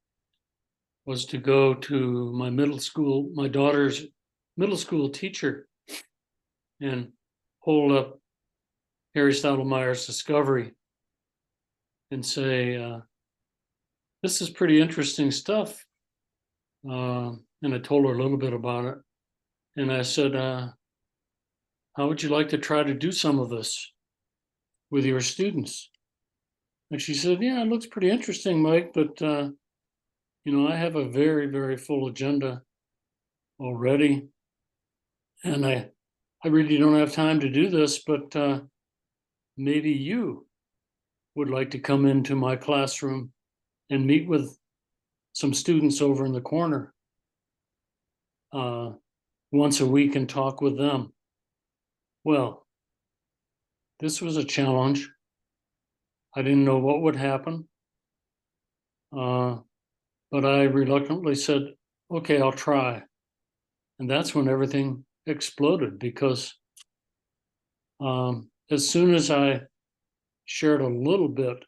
was to go to my daughter's middle school teacher and hold up Harry Stottlemyre's Discovery and say, this is pretty interesting stuff. And I told her a little bit about it. And I said, how would you like to try to do some of this with your students? And she said, yeah, it looks pretty interesting, Mike, but I have a very, very full agenda already. And I really don't have time to do this, but maybe you would like to come into my classroom and meet with some students over in the corner once a week and talk with them. Well, this was a challenge. I didn't know what would happen. But I reluctantly said, okay, I'll try. And that's when everything exploded, because as soon as I shared a little bit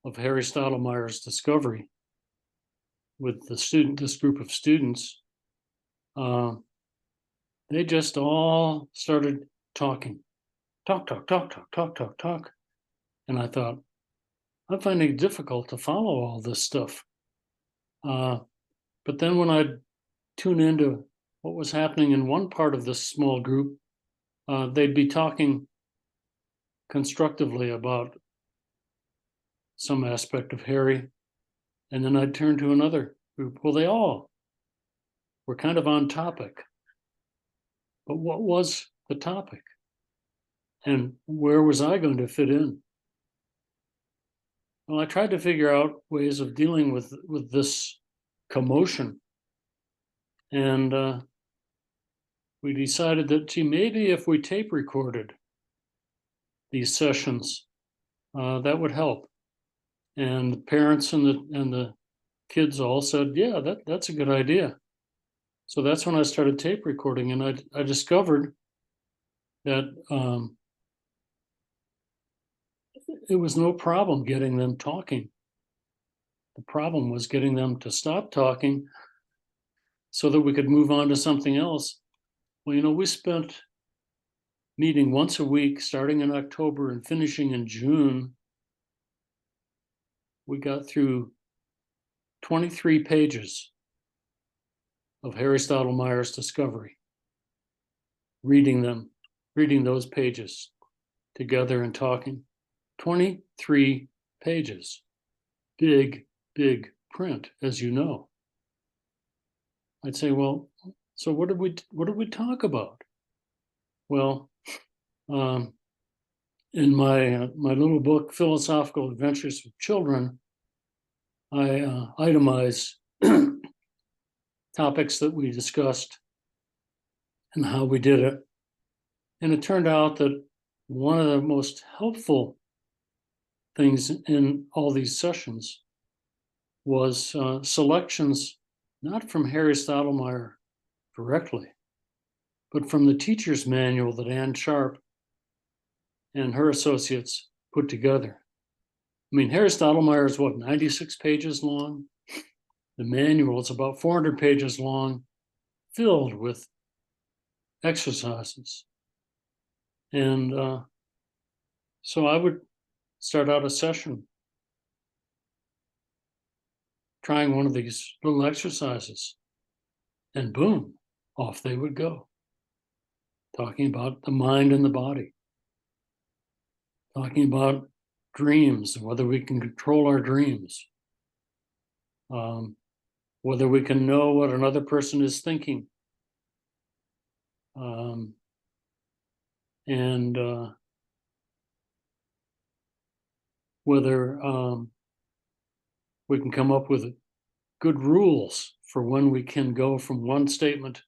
of Harry Stottlemyre's discovery with this group of students, they just all started talking, talk. And I thought, I'm finding it difficult to follow all this stuff. But then when I'd tune into what was happening in one part of this small group, they'd be talking constructively about some aspect of Harry. And then I'd turn to another group. Well, they all were kind of on topic. But what was the topic? And where was I going to fit in? Well, I tried to figure out ways of dealing with this commotion. And we decided that, gee, maybe if we tape recorded these sessions, that would help. And the parents and the kids all said, yeah, that's a good idea. So that's when I started tape recording, and I discovered that it was no problem getting them talking. The problem was getting them to stop talking so that we could move on to something else. Well, we spent meeting once a week, starting in October and finishing in June. We got through 23 pages of Harry Stottlemyre's discovery, reading those pages together and talking. 23 pages, big print, as you know. I'd say, well, so what did we talk about? Well, in my little book, Philosophical Adventures with Children, I itemize topics that we discussed and how we did it. And it turned out that one of the most helpful things in all these sessions was selections, not from Harry Stottlemyre directly, but from the teacher's manual that Ann Sharp and her associates put together. I mean, Harry Stottlemyre is 96 pages long? The manual is about 400 pages long, filled with exercises. And so I would start out a session trying one of these little exercises, and boom, off they would go, talking about the mind and the body, talking about dreams, whether we can control our dreams, whether we can know what another person is thinking, and whether we can come up with good rules for when we can go from one statement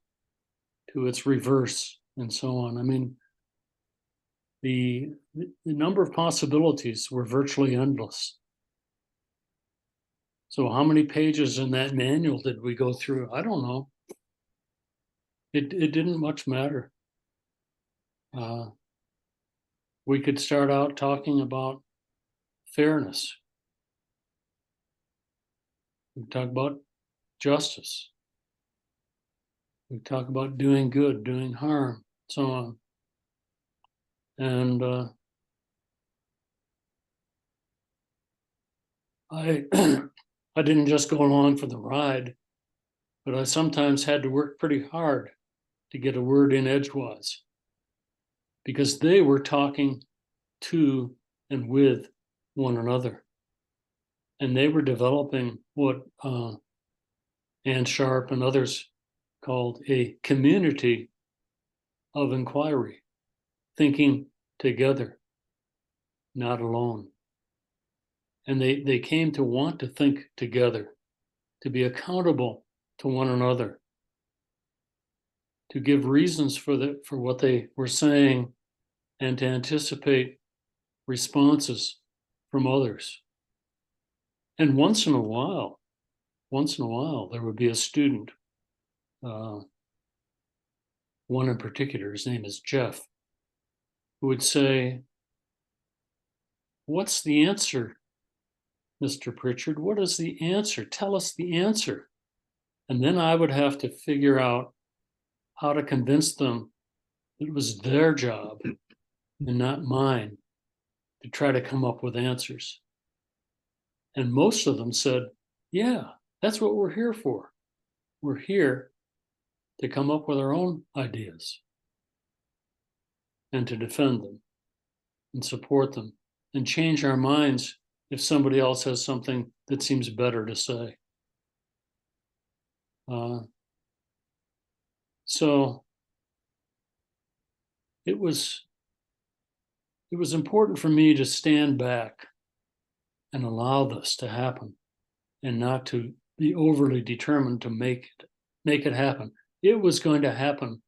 to its reverse, and so on. I mean, the number of possibilities were virtually endless. So how many pages in that manual did we go through? I don't know. It didn't much matter. We could start out talking about fairness. We talk about justice. We talk about doing good, doing harm, so on. And I I didn't just go along for the ride, but I sometimes had to work pretty hard to get a word in edgewise, because they were talking to and with one another. And they were developing what Ann Sharp and others called a community of inquiry, thinking together, not alone. And they came to want to think together, to be accountable to one another, to give reasons for what they were saying, and to anticipate responses from others. And once in a while, there would be a student, one in particular, his name is Jeff, who would say, what's the answer Mr. Pritchard, what is the answer? Tell us the answer. And then I would have to figure out how to convince them it was their job and not mine to try to come up with answers. And most of them said, yeah, that's what we're here for. We're here to come up with our own ideas and to defend them and support them and change our minds if somebody else has something that seems better to say. So it was important for me to stand back and allow this to happen and not to be overly determined to make it happen. It was going to happen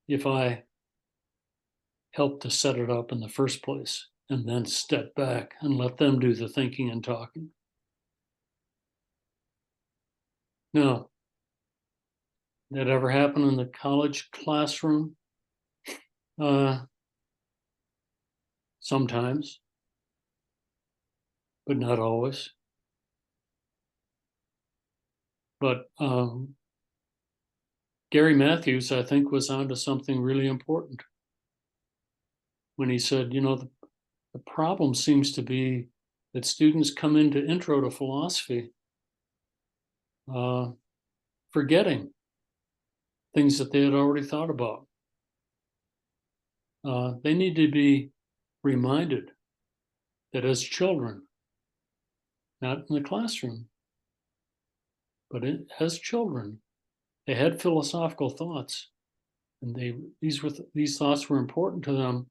if I helped to set it up in the first place and then step back and let them do the thinking and talking. Now, did that ever happen in the college classroom? Sometimes, but not always. But Gary Matthews, I think, was onto something really important when he said, you know, the problem seems to be that students come into Intro to Philosophy forgetting things that they had already thought about. They need to be reminded that as children, not in the classroom, but as children, they had philosophical thoughts, and these thoughts were important to them,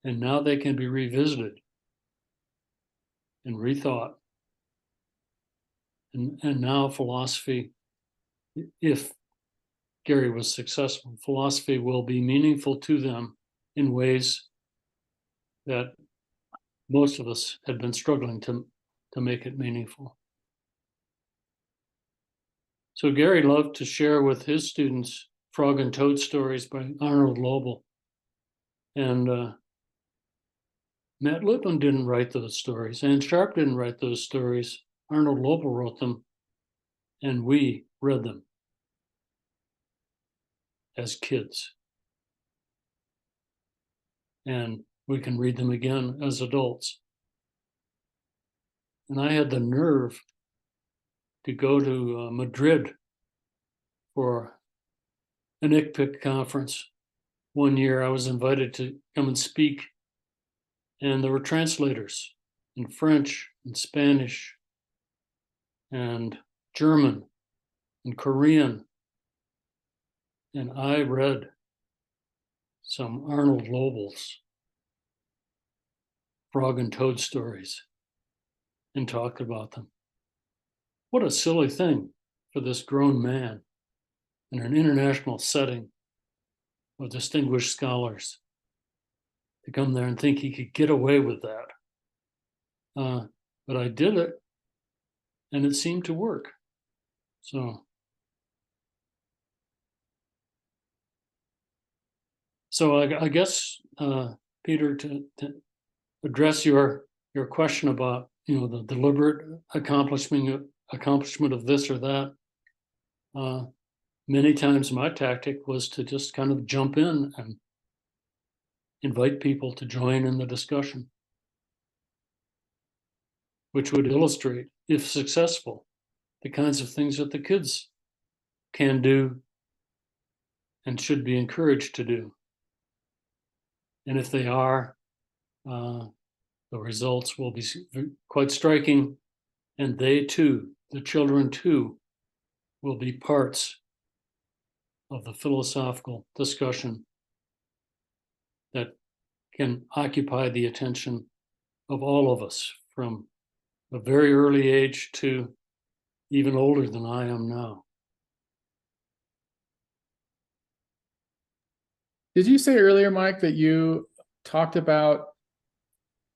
and now they can be revisited and rethought. And now philosophy, if Gary was successful, philosophy will be meaningful to them in ways that most of us had been struggling to make it meaningful. So Gary loved to share with his students Frog and Toad stories by Arnold Lobel. And Matt Lipman didn't write those stories. Ann Sharp didn't write those stories. Arnold Lobel wrote them, and we read them as kids. And we can read them again as adults. And I had the nerve to go to Madrid for an ICPIC conference. One year I was invited to come and speak, and there were translators in French and Spanish and German and Korean. And I read some Arnold Lobel's Frog and Toad stories and talked about them. What a silly thing for this grown man in an international setting of distinguished scholars to come there and think he could get away with that. But I did it, and it seemed to work. So I guess, Peter, to address your question about, you know, the deliberate accomplishment of this or that, many times my tactic was to just kind of jump in and invite people to join in the discussion, which would illustrate, if successful, the kinds of things that the kids can do and should be encouraged to do. And if they are, the results will be quite striking, and they too, the children too, will be parts of the philosophical discussion that can occupy the attention of all of us from a very early age to even older than I am now. Did you say earlier, Mike, that you talked about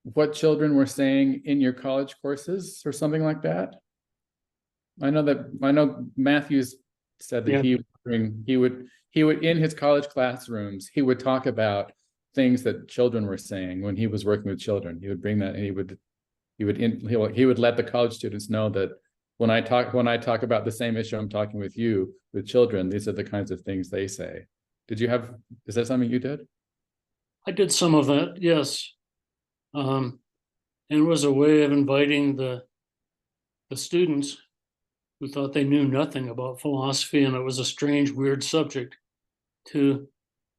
what children were saying in your college courses or something like that? I know Matthews said that he would in his college classrooms, he would talk about things that children were saying when he was working with children. He would bring that and he would he would let the college students know that when I talk about the same issue I'm talking with you with children, these are the kinds of things they say. Is that something you did? I did some of that, yes. And it was a way of inviting the students who thought they knew nothing about philosophy and it was a strange, weird subject to,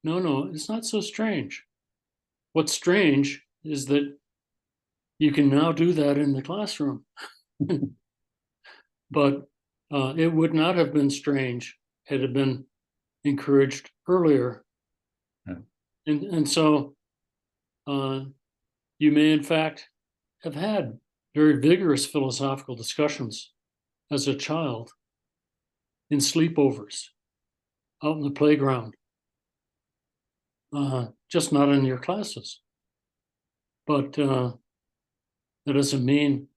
no, it's not so strange. What's strange is that you can now do that in the classroom. But it would not have been strange had it been encouraged earlier. Yeah. And so you may in fact have had very vigorous philosophical discussions as a child in sleepovers, out in the playground, just not in your classes. But that doesn't mean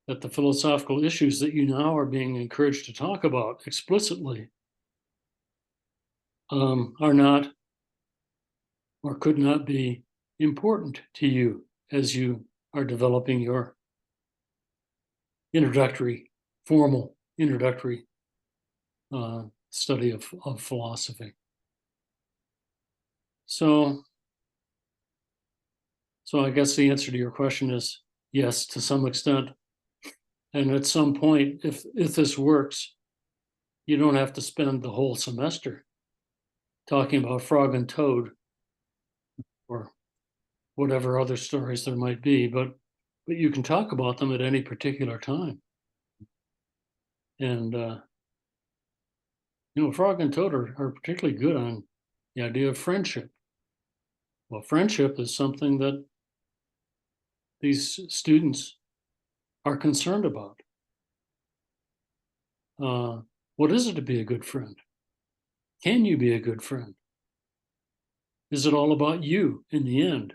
that the philosophical issues that you now are being encouraged to talk about explicitly are not or could not be important to you as you are developing your formal introductory study of philosophy. So I guess the answer to your question is yes, to some extent. And at some point, if this works, you don't have to spend the whole semester talking about Frog and Toad or whatever other stories there might be, but you can talk about them at any particular time. And Frog and Toad are particularly good on the idea of friendship. Well, friendship is something that these students are concerned about. What is it to be a good friend? Can you be a good friend? Is it all about you in the end?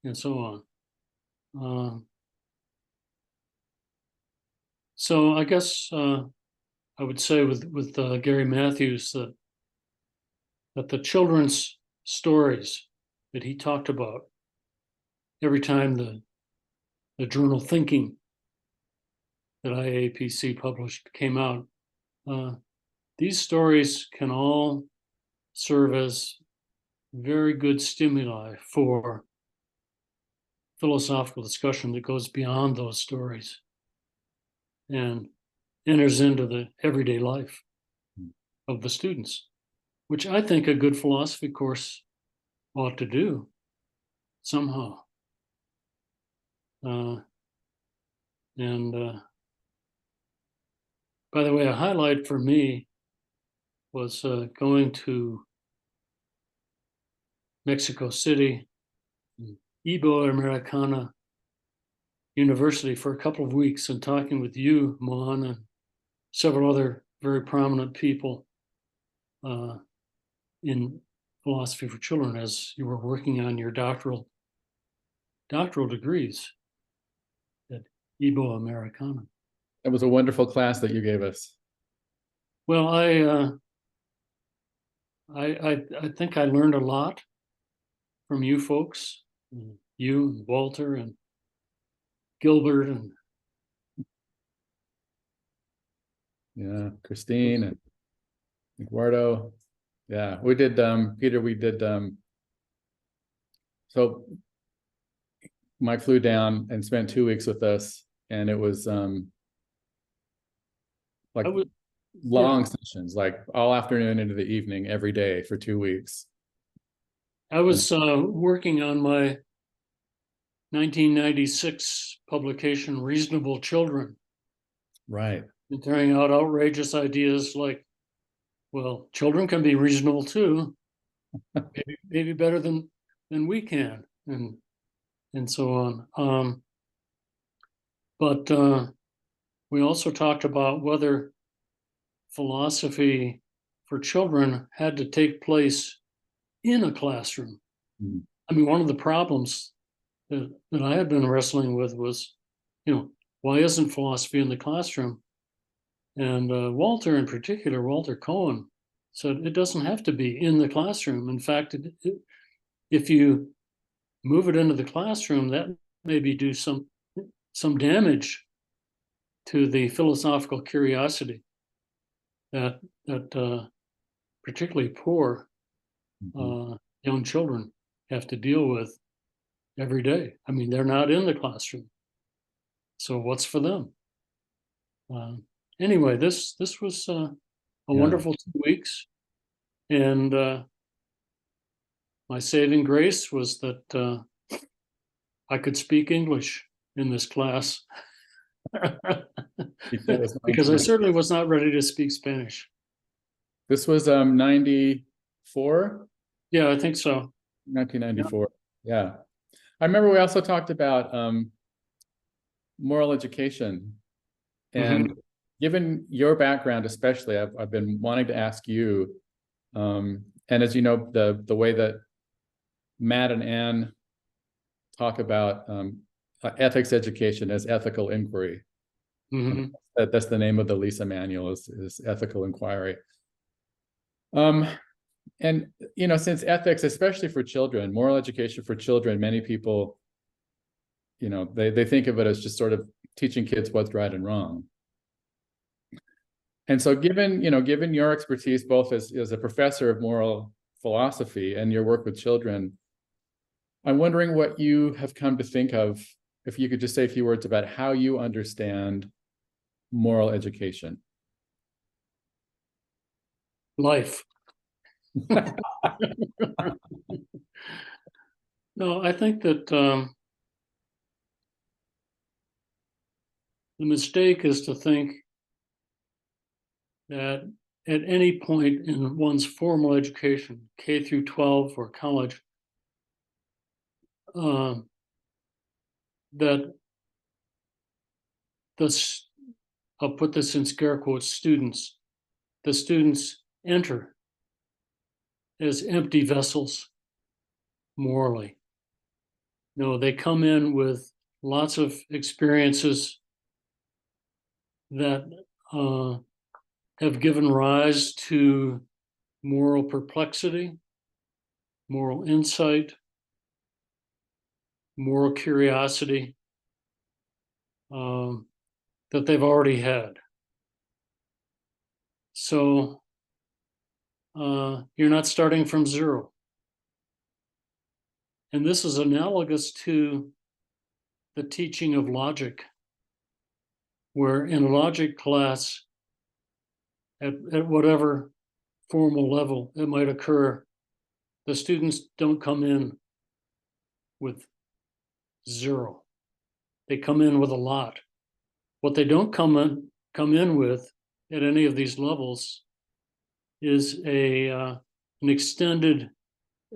And so on. So I guess I would say with Gary Matthews that the children's stories that he talked about every time the journal Thinking that IAPC published came out, these stories can all serve as very good stimuli for philosophical discussion that goes beyond those stories and enters into the everyday life of the students, which I think a good philosophy course ought to do somehow. By the way, a highlight for me was going to Mexico City, Iberoamericana University for a couple of weeks and talking with you, Mon, and several other very prominent people in philosophy for children as you were working on your doctoral degrees at Iberoamericana. It was a wonderful class that you gave us. Well, I think I learned a lot from you folks, you and Walter and Gilbert and Christine and Eduardo. Yeah, we did Peter, we did so Mike flew down and spent 2 weeks with us, and it was long sessions, like all afternoon into the evening every day for 2 weeks. I was working on my 1996 publication, Reasonable Children. Right. And throwing out outrageous ideas like, well, children can be reasonable too, maybe better than we can, and so on. But we also talked about whether philosophy for children had to take place in a classroom. Mm-hmm. I mean, one of the problems that I had been wrestling with was, why isn't philosophy in the classroom? And Walter in particular, Walter Cohen, said it doesn't have to be in the classroom. In fact, if you move it into the classroom, that maybe do some damage to the philosophical curiosity that particularly poor young children have to deal with every day. I mean, they're not in the classroom, so what's for them? Anyway, this was a wonderful 2 weeks, and my saving grace was that I could speak English in this class because I certainly was not ready to speak Spanish. This was 94? Yeah, I think so. 1994. Yeah. I remember we also talked about moral education. And given your background, especially, I've been wanting to ask you, and as you know, the way that Matt and Anne talk about ethics education as ethical inquiry. That's the name of the Lisa manual, is ethical inquiry. And you know, since ethics, especially for children, moral education for children, many people, you know, they think of it as just sort of teaching kids what's right and wrong. And so given your expertise both as a professor of moral philosophy and your work with children, I'm wondering what you have come to think of, if you could just say a few words about how you understand moral education. Life. No, I think that the mistake is to think that at any point in one's formal education, K through 12 or college, that this, I'll put this in scare quotes, the students enter as empty vessels morally. No, they come in with lots of experiences that have given rise to moral perplexity, moral insight, moral curiosity that they've already had. So you're not starting from zero. And this is analogous to the teaching of logic, where in a logic class, at whatever formal level it might occur, the students don't come in with zero. They come in with a lot. What they don't come in with at any of these levels is an extended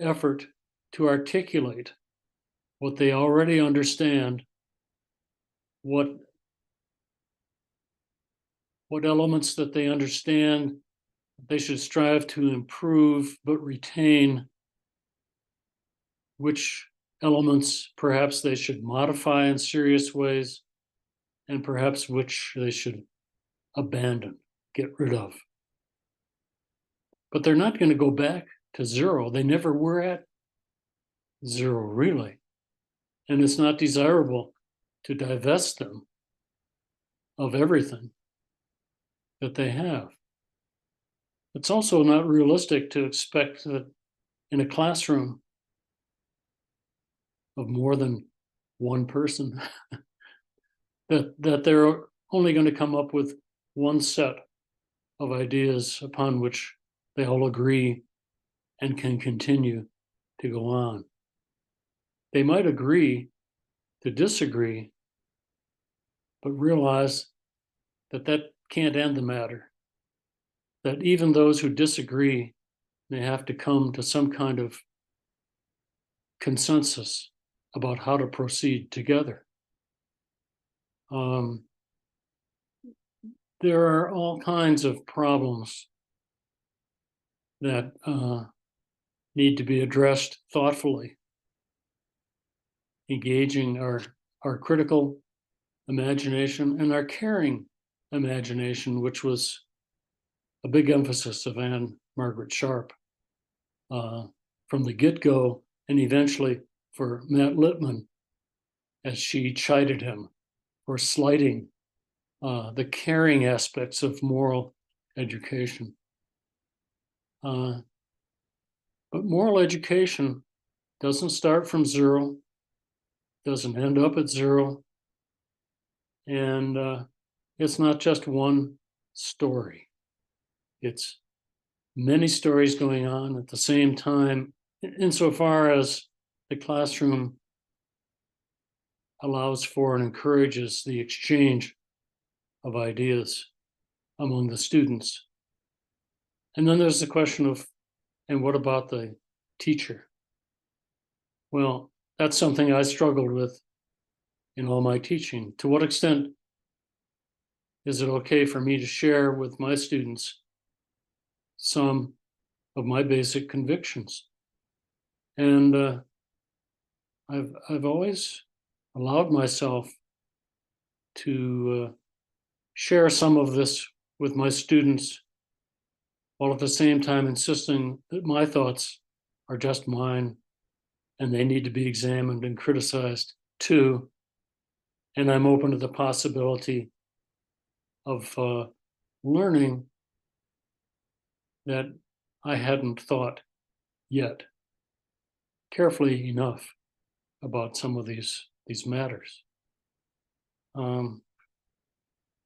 effort to articulate what they already understand, what elements that they understand they should strive to improve but retain, which elements perhaps they should modify in serious ways, and perhaps which they should abandon, get rid of. But they're not going to go back to zero. They never were at zero, really. And it's not desirable to divest them of everything that they have. It's also not realistic to expect that in a classroom of more than one person, that they're only going to come up with one set of ideas upon which they all agree and can continue to go on. They might agree to disagree, but realize that that can't end the matter. That even those who disagree may have to come to some kind of consensus about how to proceed together. There are all kinds of problems that need to be addressed thoughtfully, engaging our critical imagination and our caring imagination, which was a big emphasis of Anne Margaret Sharp from the get-go, and eventually for Matt Littman as she chided him for slighting the caring aspects of moral education. But moral education doesn't start from zero, doesn't end up at zero, and it's not just one story. It's many stories going on at the same time, insofar as the classroom allows for and encourages the exchange of ideas among the students. And then there's the question of, and what about the teacher? Well, that's something I struggled with in all my teaching. To what extent is it okay for me to share with my students some of my basic convictions? And I've always allowed myself to share some of this with my students, while at the same time insisting that my thoughts are just mine and they need to be examined and criticized too. And I'm open to the possibility of learning that I hadn't thought yet carefully enough about some of these matters.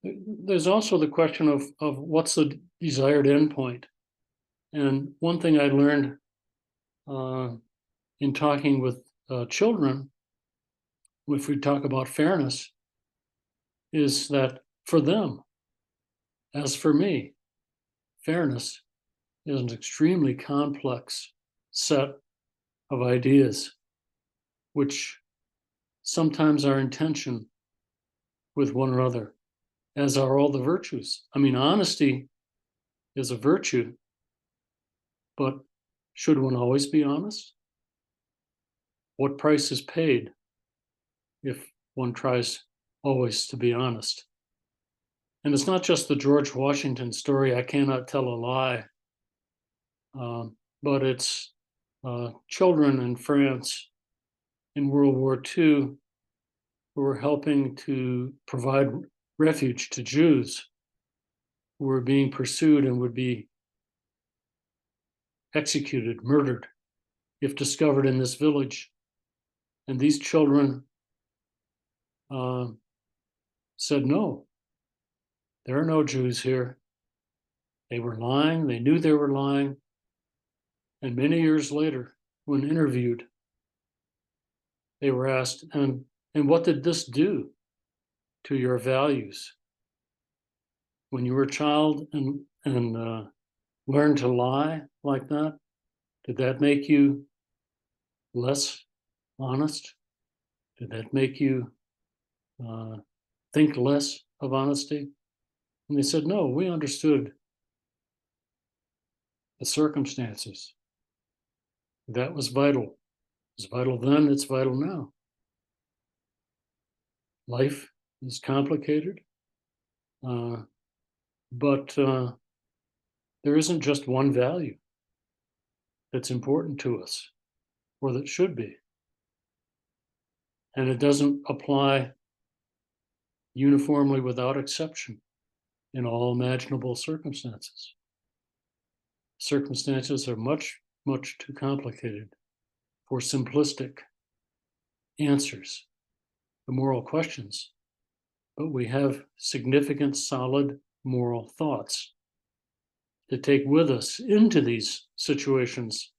There's also the question of what's the desired endpoint. And one thing I learned in talking with children, if we talk about fairness, is that for them, as for me, fairness is an extremely complex set of ideas, which sometimes are in tension with one another, as are all the virtues. I mean, honesty is a virtue, but should one always be honest? What price is paid if one tries always to be honest? And it's not just the George Washington story, I cannot tell a lie, but it's children in France in World War II who were helping to provide refuge to Jews who were being pursued and would be executed, murdered, if discovered in this village. And these children said, no, there are no Jews here. They were lying, they knew they were lying. And many years later, when interviewed, they were asked, and what did this do to your values? When you were a child and learned to lie like that, did that make you less honest? Did that make you think less of honesty? And they said, no, we understood the circumstances. That was vital. It was vital then, it's vital now. Life is complicated, but there isn't just one value that's important to us, or that should be. And it doesn't apply uniformly without exception in all imaginable circumstances. Circumstances are much, much too complicated for simplistic answers to moral questions, but we have significant, solid moral thoughts to take with us into these situations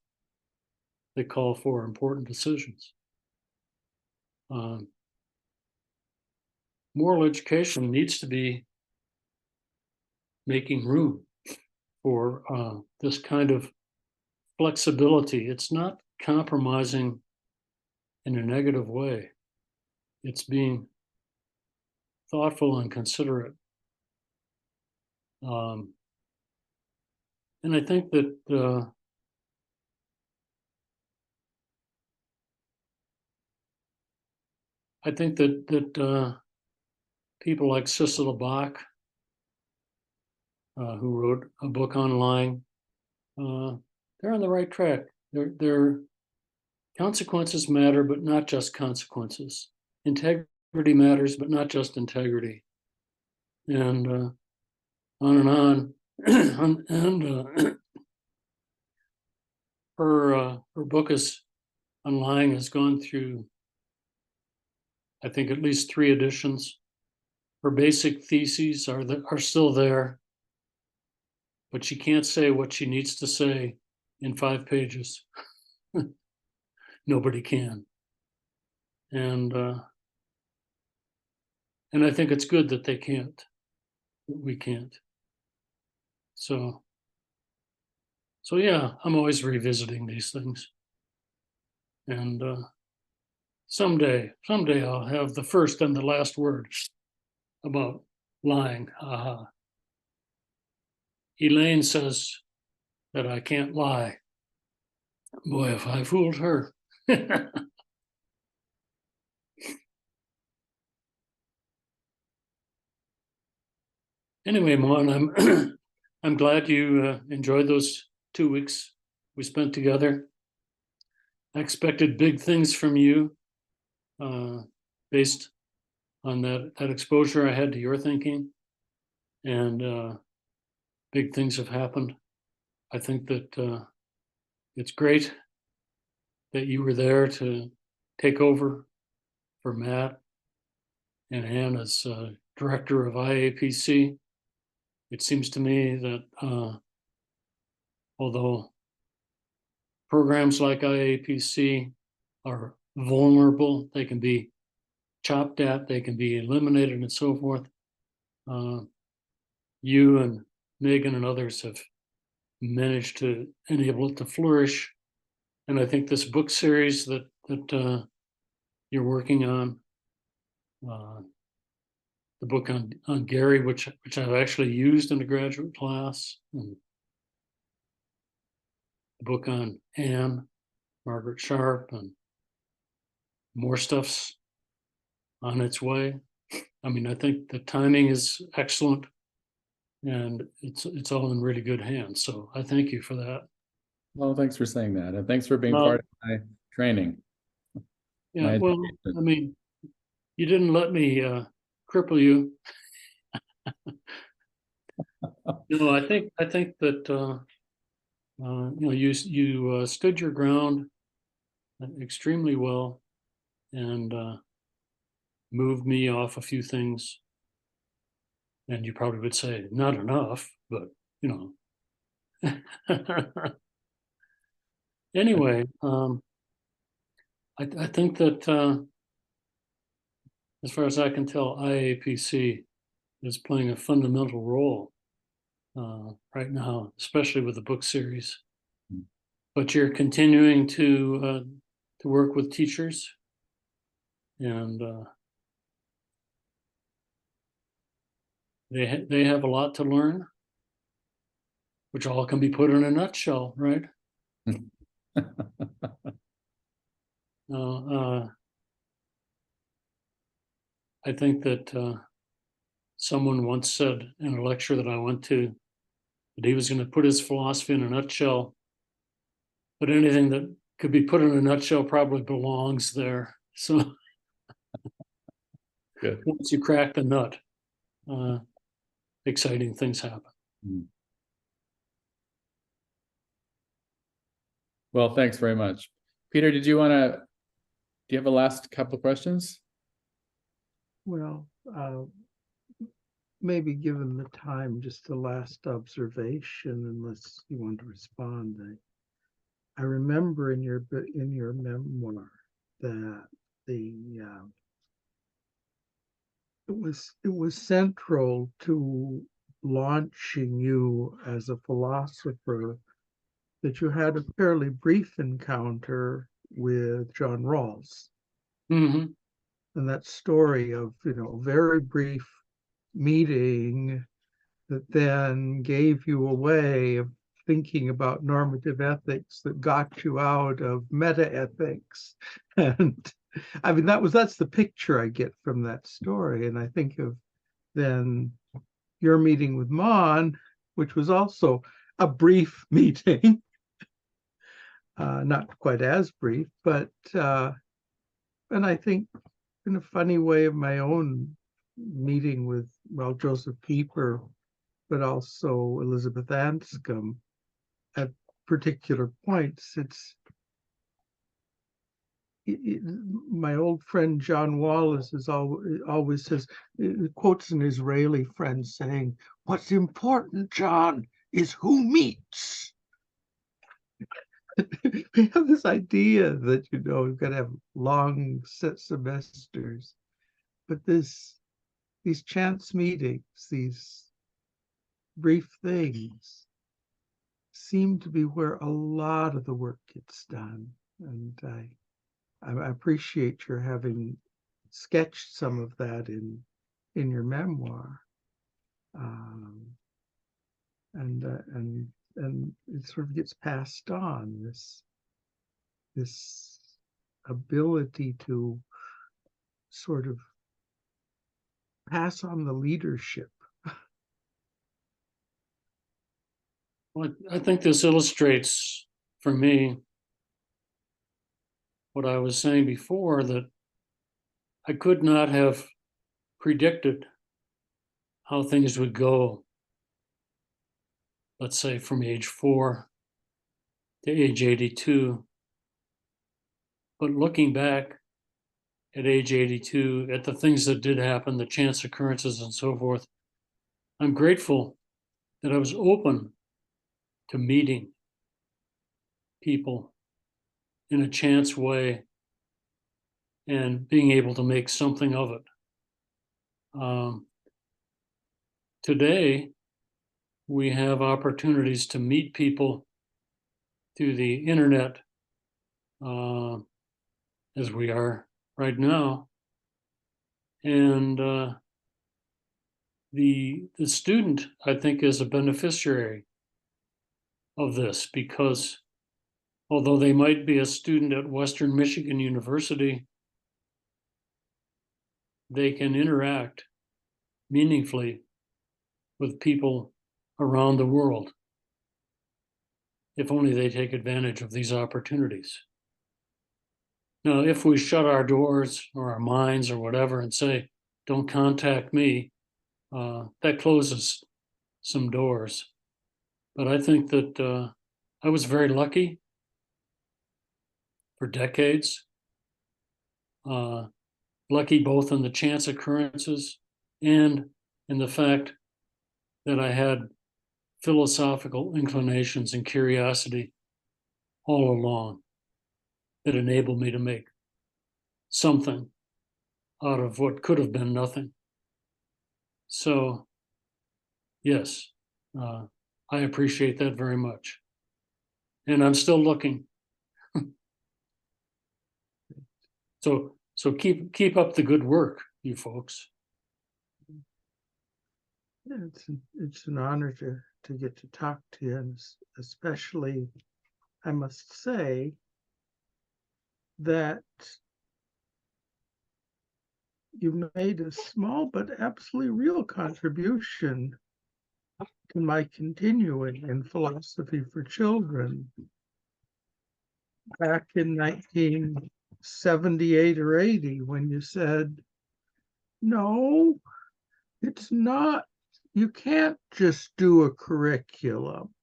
that call for important decisions. Moral education needs to be making room for this kind of flexibility. It's not compromising in a negative way. It's being thoughtful and considerate. And I think that people like Cicely Bach, who wrote a book on lying, they're on the right track. Their consequences matter, but not just consequences. integrity matters, but not just integrity. And on and on. And her book on lying has gone through, I think, at least 3 editions. Her basic theses are still there, but she can't say what she needs to say in 5 pages. Nobody can. And I think it's good that they can't, that we can't. So yeah, I'm always revisiting these things. And someday I'll have the first and the last word about lying. Haha. Elaine says that I can't lie. Boy, if I fooled her. Anyway, Mon, I'm glad you enjoyed those 2 weeks we spent together. I expected big things from you based on that exposure I had to your thinking, and big things have happened. I think that it's great that you were there to take over for Matt and Ann as director of IAPC. It seems to me that although programs like IAPC are vulnerable, they can be chopped at, they can be eliminated, and so forth. You and Megan and others have managed to enable it to flourish. And I think this book series that you're working on, the book on Gary, which I've actually used in a graduate class, and the book on Anne, Margaret Sharp, and more stuff's on its way. I mean, I think the timing is excellent, and it's all in really good hands. So I thank you for that. Well, thanks for saying that, and thanks for being part of my training. Yeah, well, I mean, you didn't let me cripple you. No, I think that you stood your ground extremely well, and moved me off a few things. And you probably would say not enough, but you know. Anyway, I think that as far as I can tell, IAPC is playing a fundamental role right now, especially with the book series. But you're continuing to work with teachers, and they have a lot to learn, which all can be put in a nutshell, right? I think that someone once said in a lecture that I went to that he was going to put his philosophy in a nutshell, but anything that could be put in a nutshell probably belongs there. So Good. Once you crack the nut, exciting things happen. Well, thanks very much. Peter, do you have a last couple of questions? Well, maybe given the time, just the last observation, unless you want to respond. I remember in your memoir that it was central to launching you as a philosopher that you had a fairly brief encounter with John Rawls. Mm-hmm. And that story of, a very brief meeting that then gave you a way of thinking about normative ethics that got you out of meta-ethics. And I mean, that's the picture I get from that story. And I think of then your meeting with Mon, which was also a brief meeting, not quite as brief, but and I think in a funny way of my own meeting with, well, Joseph Pieper, but also Elizabeth Anscombe at particular points. My old friend John Wallace is always says, quotes an Israeli friend saying, "What's important, John, is who meets." We have this idea that, we've got to have long semesters, but these chance meetings, these brief things, seem to be where a lot of the work gets done. And I appreciate your having sketched some of that in your memoir, and it sort of gets passed on, this ability to sort of pass on the leadership. Well, I think this illustrates for me what I was saying before, that I could not have predicted how things would go, let's say from age 4 to age 82. But looking back at age 82, at the things that did happen, the chance occurrences and so forth, I'm grateful that I was open to meeting people in a chance way and being able to make something of it. Today, we have opportunities to meet people through the internet, as we are right now. And the student, I think, is a beneficiary of this, because although they might be a student at Western Michigan University, they can interact meaningfully with people around the world, if only they take advantage of these opportunities. Now, if we shut our doors or our minds or whatever and say, don't contact me, that closes some doors. But I think that I was very lucky for decades, lucky both in the chance occurrences and in the fact that I had philosophical inclinations and curiosity all along that enabled me to make something out of what could have been nothing. So, yes, I appreciate that very much. And I'm still looking. So keep up the good work, you folks. Yeah, it's an honor to get to talk to you, and especially, I must say that you made a small but absolutely real contribution to my continuing in philosophy for children back in 1978 or 80, when you said, no, it's not, you can't just do a curriculum,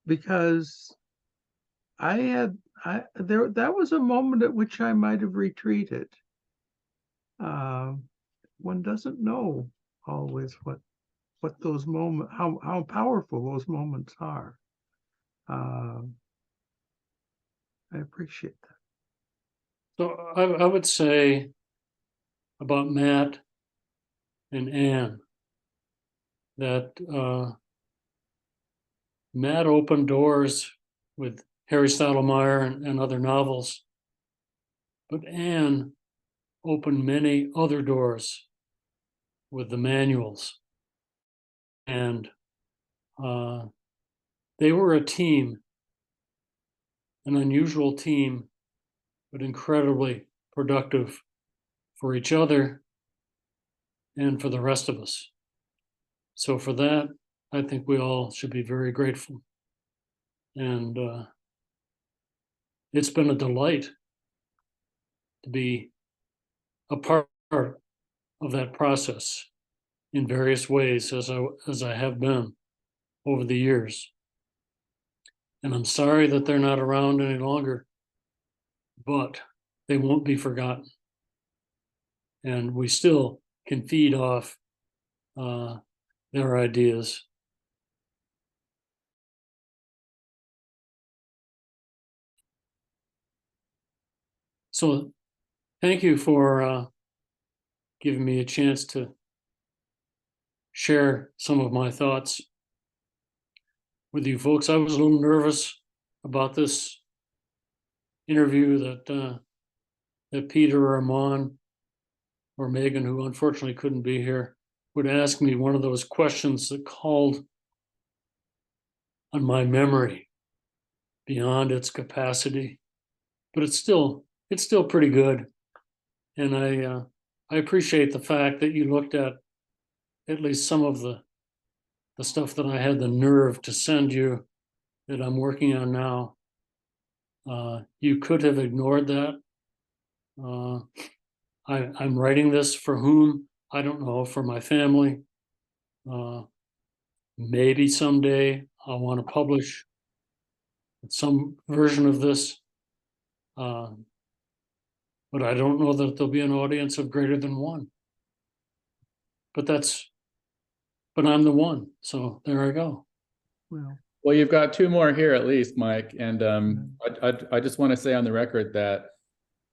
because that was a moment at which I might have retreated. One doesn't know always what those moments, how powerful those moments are. I appreciate that. So I would say about Matt and Anne that Matt opened doors with Harry Stottlemyre and other novels, but Anne opened many other doors with the manuals. And they were a team, an unusual team, but incredibly productive for each other and for the rest of us. So for that, I think we all should be very grateful. And it's been a delight to be a part of that process in various ways as I have been over the years. And I'm sorry that they're not around any longer, but they won't be forgotten. And we still can feed off their ideas. So thank you for giving me a chance to share some of my thoughts with you folks. I was a little nervous about this interview that Peter or Amon or Megan, who unfortunately couldn't be here, would ask me one of those questions that called on my memory beyond its capacity. But it's still pretty good. And I appreciate the fact that you looked at least some of the stuff that I had the nerve to send you that I'm working on now. You could have ignored that. I'm writing this for whom? I don't know, for my family. Maybe someday I'll want to publish some version of this. But I don't know that there'll be an audience of greater than one. But I'm the one. So there I go. Well, you've got two more here at least, Mike. And I just want to say on the record that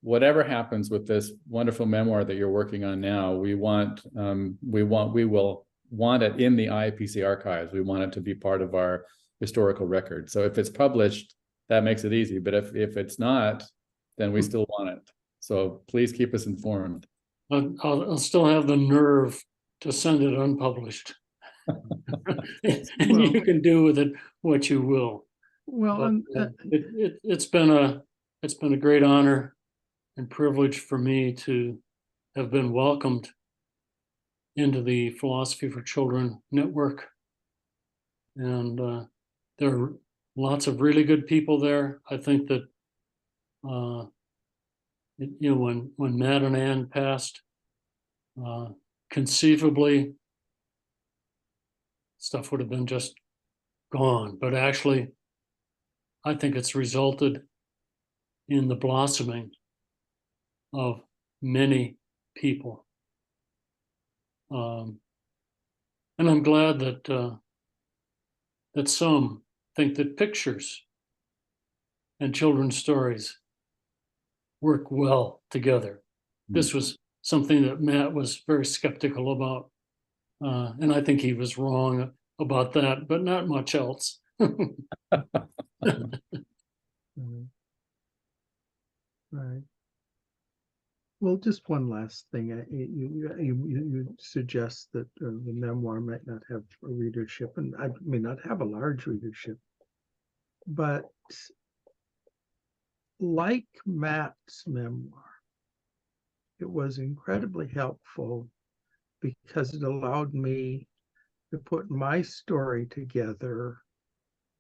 whatever happens with this wonderful memoir that you're working on now, we will want it in the IAPC archives. We want it to be part of our historical record. So if it's published, that makes it easy. But if it's not, then we still want it. So please keep us informed. I'll still have the nerve to send it unpublished. And you can do with it what you will. Well, It's been a great honor and privilege for me to have been welcomed into the Philosophy for Children network. And there are lots of really good people there. I think that when Matt and Ann passed, conceivably stuff would have been just gone. But actually, I think it's resulted in the blossoming of many people. And I'm glad that some think that pictures and children's stories work well together. This was something that Matt was very skeptical about. And I think he was wrong about that, but not much else. Right. Well, just one last thing. You suggest that the memoir might not have a readership, and I may not have a large readership, but like Matt's memoir, it was incredibly helpful because it allowed me to put my story together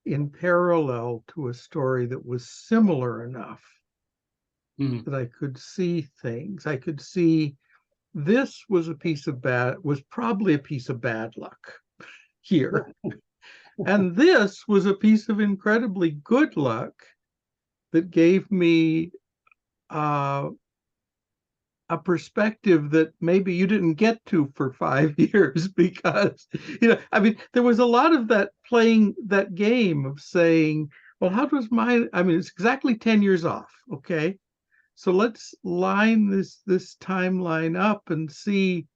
in parallel to a story that was similar enough that I could see things. I could see this was probably a piece of bad luck here. And this was a piece of incredibly good luck that gave me a perspective that maybe you didn't get to for 5 years, because, there was a lot of that playing that game of saying, well, how does it's exactly 10 years off. Okay. So let's line this timeline up and see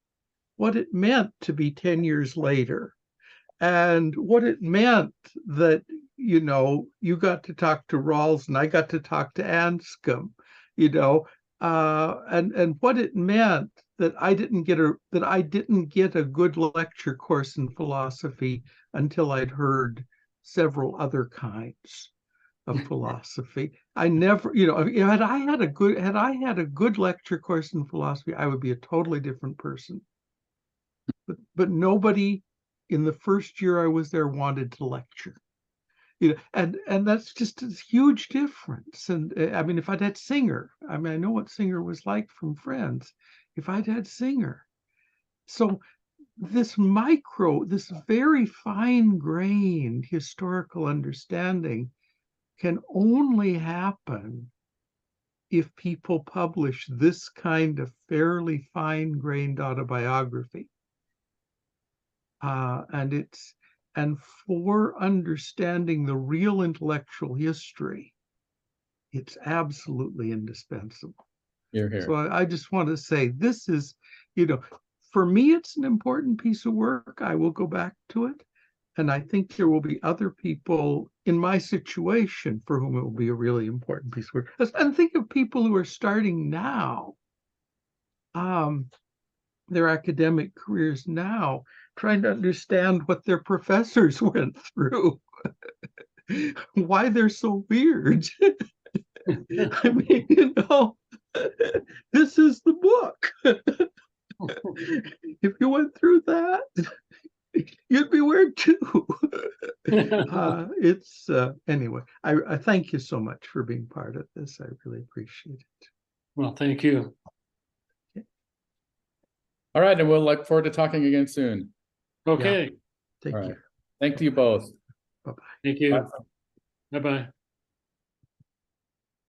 what it meant to be 10 years later, and what it meant that, you got to talk to Rawls and I got to talk to Anscombe, and what it meant that I didn't get a good lecture course in philosophy until I'd heard several other kinds of philosophy. I never, had I had a good lecture course in philosophy, I would be a totally different person. But nobody in the first year I was there wanted to lecture. And that's just a huge difference. And if I'd had Singer, I know what Singer was like from Friends. if I'd had Singer. So this very fine-grained historical understanding can only happen if people publish this kind of fairly fine-grained autobiography. And for understanding the real intellectual history, it's absolutely indispensable. You're here. So I just want to say this is, for me, it's an important piece of work. I will go back to it. And I think there will be other people in my situation for whom it will be a really important piece of work. And think of people who are starting now, their academic careers now, trying to understand what their professors went through, why they're so weird. I mean, this is the book. If you went through that, you'd be weird too. Anyway, I thank you so much for being part of this. I really appreciate it. Well, thank you. All right, and we'll look forward to talking again soon. Okay. Take All right. care. Thank you both. Bye-bye. Thank you. Bye. Bye-bye.